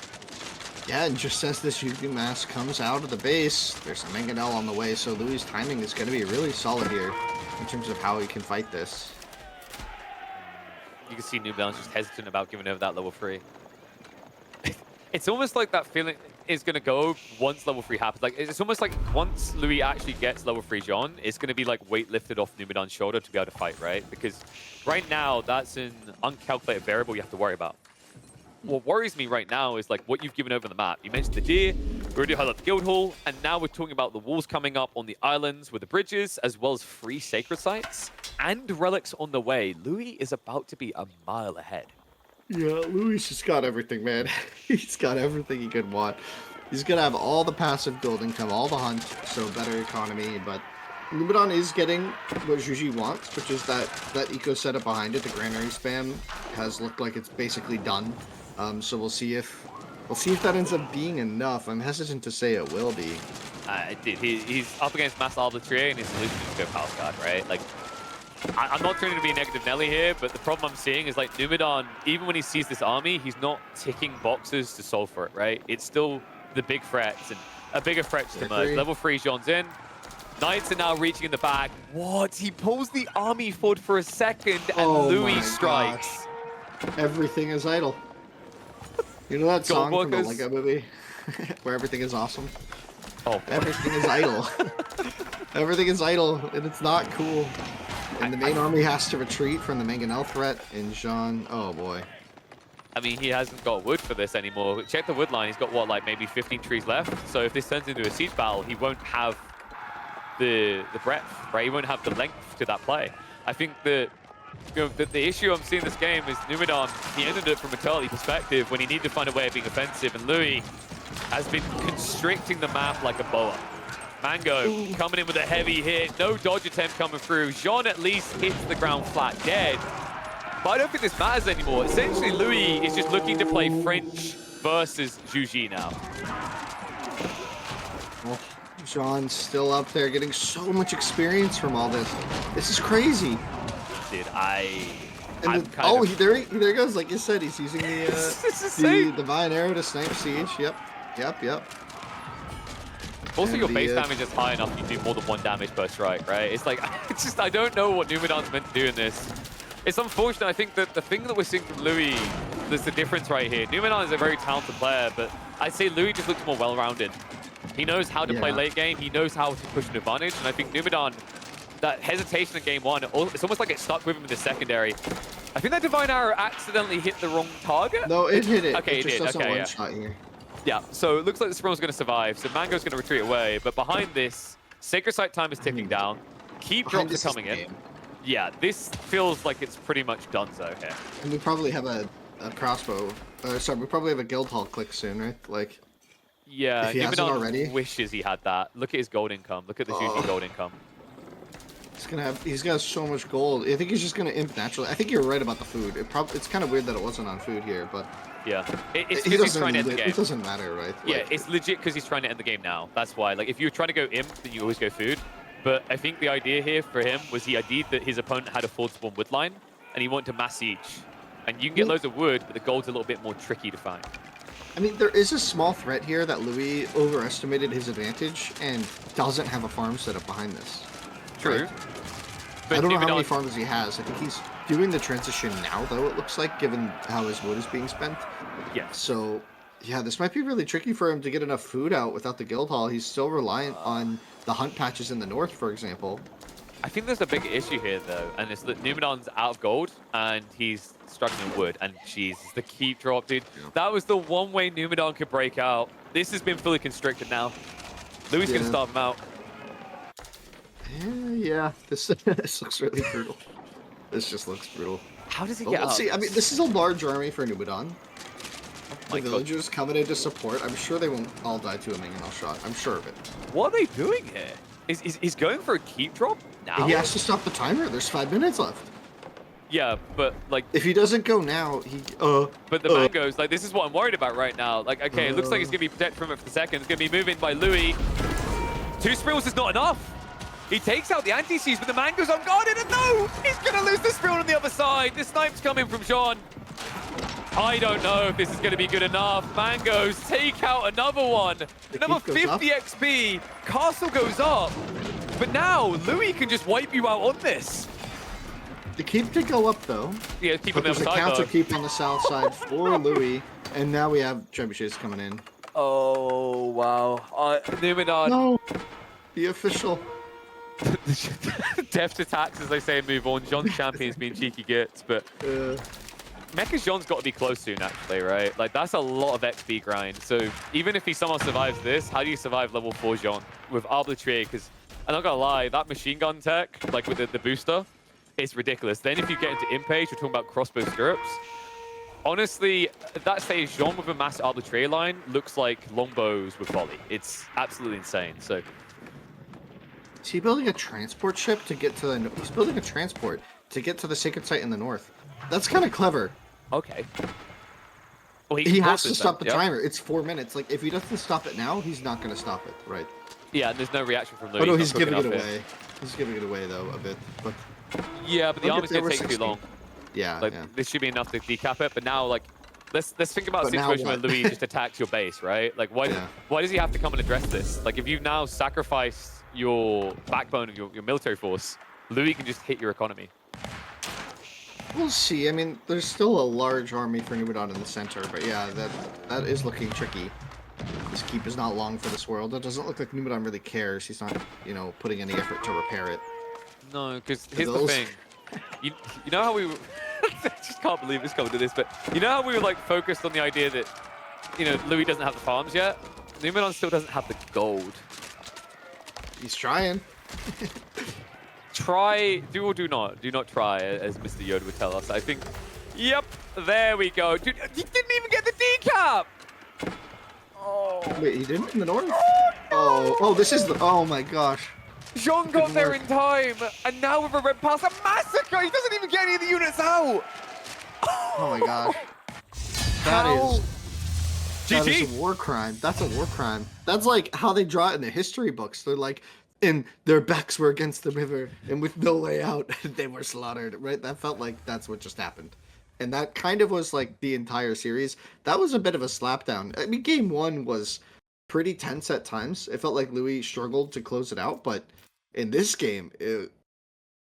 Yeah, and just as this UV mass comes out of the base, there's a Mangonel on the way, so Louis' timing is going to be really solid here in terms of how he can fight this. You can see Numudan's just hesitant about giving over that level 3. It's almost like that feeling is going to go once level 3 happens. Like, it's almost like once Louis actually gets level 3 John, it's going to be like weight lifted off Numudan's shoulder to be able to fight, right? Because right now, that's an uncalculated variable you have to worry about. What worries me right now is like what you've given over the map. You mentioned the deer, we already highlighted the guild hall, and now we're talking about the walls coming up on the islands with the bridges, as well as free sacred sites and relics on the way. Louis is about to be a mile ahead. Yeah, Louis just got everything, man. He's got everything he could want. He's gonna have all the passive gold income, all the hunt, so better economy, but Numudan is getting what Juji wants, which is that eco setup behind it. The granary spam has looked like it's basically done. So we'll see if that ends up being enough. I'm hesitant to say it will be. Dude, he's up against Mass Arbitrary, and his solution is to go Palace Guard, right? Like, I'm not trying to be a negative Nelly here, but the problem I'm seeing is like Numudan, even when he sees this army, he's not ticking boxes to solve for it, right? It's still the big threats, and a bigger threat to emerge. Level 3 Jean's in. Knights are now reaching in the back. What? He pulls the army forward for a second, and Louis strikes. Gosh. Everything is idle. You know that song from the Lego movie? Where everything is awesome? Oh, everything is idle. Everything is idle, and it's not cool. And the main army has to retreat from the Mangonel threat, and Jean, oh boy. I mean, he hasn't got wood for this anymore. Check the wood line. He's got, what, like maybe 15 trees left? So if this turns into a siege battle, he won't have the breadth, right? He won't have the length to that play. I think that, you know, the issue I'm seeing this game is Numudan, he ended it from a Turtley perspective when he needed to find a way of being offensive, and Louis has been constricting the map like a boa. Mango coming in with a heavy hit, no dodge attempt coming through. Jean at least hits the ground flat dead. But I don't think this matters anymore. Essentially, Louis is just looking to play French versus Juji now. Well, Jean's still up there getting so much experience from all this. This is crazy. Dude, there he goes. Like you said, he's using the Divine Arrow to snipe Siege. Yep. Also, your base damage is high enough, you do more than 1 damage per strike, right? It's like, it's just, I don't know what Numudan's meant to do in this. It's unfortunate. I think that the thing that we're seeing from Louis, there's the difference right here. Numudan is a very talented player, but I'd say Louis just looks more well-rounded. He knows how to play late game. He knows how to push an advantage, and I think Numudan, that hesitation in game 1, it's almost like it stuck with him in the secondary. I think that Divine Arrow accidentally hit the wrong target. No, it hit it. Okay, it just did. Okay, one-shot here. Yeah, so it looks like the Springal's going to survive, so Mango's going to retreat away, but behind this, Sacred Site time is ticking down. Keep drops are coming in. Yeah, this feels like it's pretty much donezo here. And we probably have a crossbow. Sorry, we probably have a guild hall click soon, right? Like, yeah, if he hasn't already. Wishes he had that. Look at his gold income. Look at the Juji gold income. He's got so much gold. I think he's just gonna imp naturally. I think you're right about the food. It's kind of weird that it wasn't on food here, but yeah, it's because he's trying to end the game. It doesn't matter, right? Yeah, like, it's legit because he's trying to end the game now. That's why. Like, if you're trying to go imp, then you always go food. But I think the idea here for him was he ID'd that his opponent had a forward spawn wood line, and he wanted to mass siege. And you can get loads of wood, but the gold's a little bit more tricky to find. I mean, there is a small threat here that Louis overestimated his advantage and doesn't have a farm set up behind this. True. Right? But I don't know how many Numudan, farms he has. I think he's doing the transition now, though, it looks like, given how his wood is being spent. yes. So, yeah, this might be really tricky for him to get enough food out without the guild hall. He's still reliant on the hunt patches in the north, for example. I think there's a big issue here, though, and it's that Numudan's out of gold, and he's struggling wood, and Jesus, the keep drop, dude. Yeah. That was the one way Numudan could break out. This has been fully constricted now. Louis going to starve him out. Yeah, this, this looks really brutal. This just looks brutal. How does he But get let's out? see. I mean, this is a large army for Numudan. My The God. villagers coming in to support. I'm sure they won't all die to a mangonel shot. I'm sure of it. What are they doing here? He's going for a keep drop now? He has to stop the timer. There's 5 minutes left. Yeah, but like, If he doesn't go now, he but the mangoes, like, this is what I'm worried about right now. Like, okay, it looks like he's gonna be protected from it for the second. It's gonna be moving by Louis. 2 sprills is not enough. He takes out the anti-siege, but the mango's unguarded, and no! He's gonna lose the sprill on the other side. The snipe's coming from Jean. I don't know if this is gonna be good enough. Mangoes take out another one. Another keep goes 50 XP. Castle goes up. But now, Louis can just wipe you out on this. The keep did go up though. Yeah, keep But on the there's other a side, counter though. keep on the south side for Louis, and now we have trebuchets coming in. Oh, wow. Numudan. No, the official. Deft attacks, as they say, move on. Jean's champion's being cheeky gits, but Mecha Jean's got to be close soon, actually, right? Like, that's a lot of XP grind. So even if he somehow survives this, how do you survive level 4 Jean with Arbitrary? Because I'm not going to lie, that machine gun tech, like with the booster, is ridiculous. Then if you get into Impage, we're talking about crossbow stirrups. Honestly, at that stage, Jean with a mass Arbitrary line looks like longbows with volley. It's absolutely insane. So Is he building a transport ship to get to the? He's building a transport to get to the sacred site in the north. That's kind of clever. okay. Well, He has to forces stop them, the yep. timer. It's 4 minutes. Like if he doesn't stop it now, he's not going to stop it. Right. Yeah, and there's no reaction from Louis. Oh no, not he's quick giving it enough here. away. He's giving it away though a bit. But Yeah, but the Look, armor's if they gonna were take too 16. long. yeah, Like yeah. this should be enough to decap it. But now, like, let's think about a But now situation where what? Louis just attacks your base, right? Like, why Yeah. why does he have to come and address this? Like, if you've now sacrificed your backbone of your military force, Louis can just hit your economy. We'll see. I mean, there's still a large army for Numudan in the center, but yeah, that is looking tricky. This keep is not long for this world. It doesn't look like Numudan really cares. He's not, you know, putting any effort to repair it. No, because here's the those- thing. You know how we I just can't believe it's coming to this, but you know how we were like focused on the idea that, you know, Louis doesn't have the farms yet? Numudan still doesn't have the gold. He's trying. Try, do or do not try, as Mr. Yoda would tell us. I think, yep, there we go. Dude, he didn't even get the decap! Oh, Wait, he didn't in the north? Oh, this is the. Oh my gosh. Jean got Good there work. in time, and now with a red pass, a massacre! He doesn't even get any of the units out! Oh my gosh. How? That is GG! a war crime. That's a war crime. That's like how they draw it in the history books. They're like, and their backs were against the river, and with no way out, they were slaughtered. Right? That felt like that's what just happened. And that kind of was like the entire series. That was a bit of a slapdown. I mean, game one was pretty tense at times. It felt like Louis struggled to close it out, but in this game, it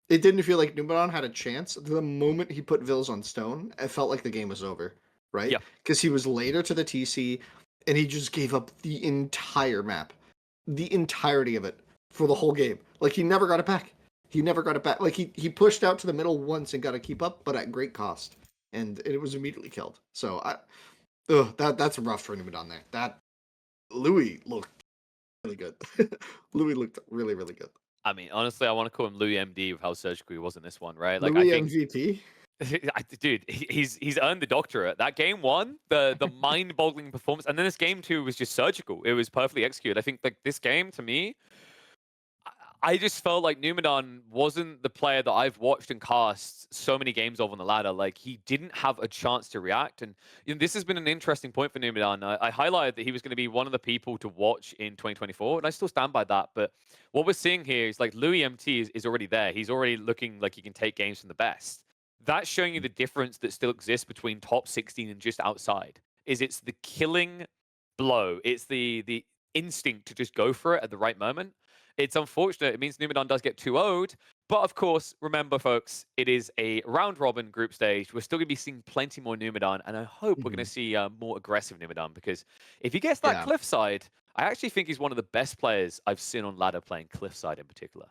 didn't feel like Numudan had a chance. The moment he put Vils on stone, it felt like the game was over, right? Yeah. Because he was later to the TC, and he just gave up the entire map, the entirety of it for the whole game. Like he never got it back. He never got it back. Like he pushed out to the middle once and got to keep up, but at great cost, and it was immediately killed. So that's rough for Numudan there. That Louis looked really good. Louis looked really, really good. I mean, honestly, I want to call him LoueMT with how surgical he was in this one, right? Like, Louis I think, MVP. dude, he's earned the doctorate. That game one, the mind-boggling performance, and then this game two was just surgical. It was perfectly executed. I think like this game to me, I just felt like Numudan wasn't the player that I've watched and cast so many games of on the ladder. Like he didn't have a chance to react, and you know, this has been an interesting point for Numudan. I highlighted that he was going to be one of the people to watch in 2024, and I still stand by that. But what we're seeing here is like LoueMT is already there. He's already looking like he can take games from the best. That's showing you the difference that still exists between top 16 and just outside. is it's the killing blow. It's the instinct to just go for it at the right moment. It's unfortunate. It means Numudan does get 2-0'd. But of course, remember, folks, it is a round robin group stage. We're still going to be seeing plenty more Numudan, and I hope we're going to Mhm. see more aggressive Numudan because if he gets that Yeah. cliffside, I actually think he's one of the best players I've seen on ladder playing cliffside in particular.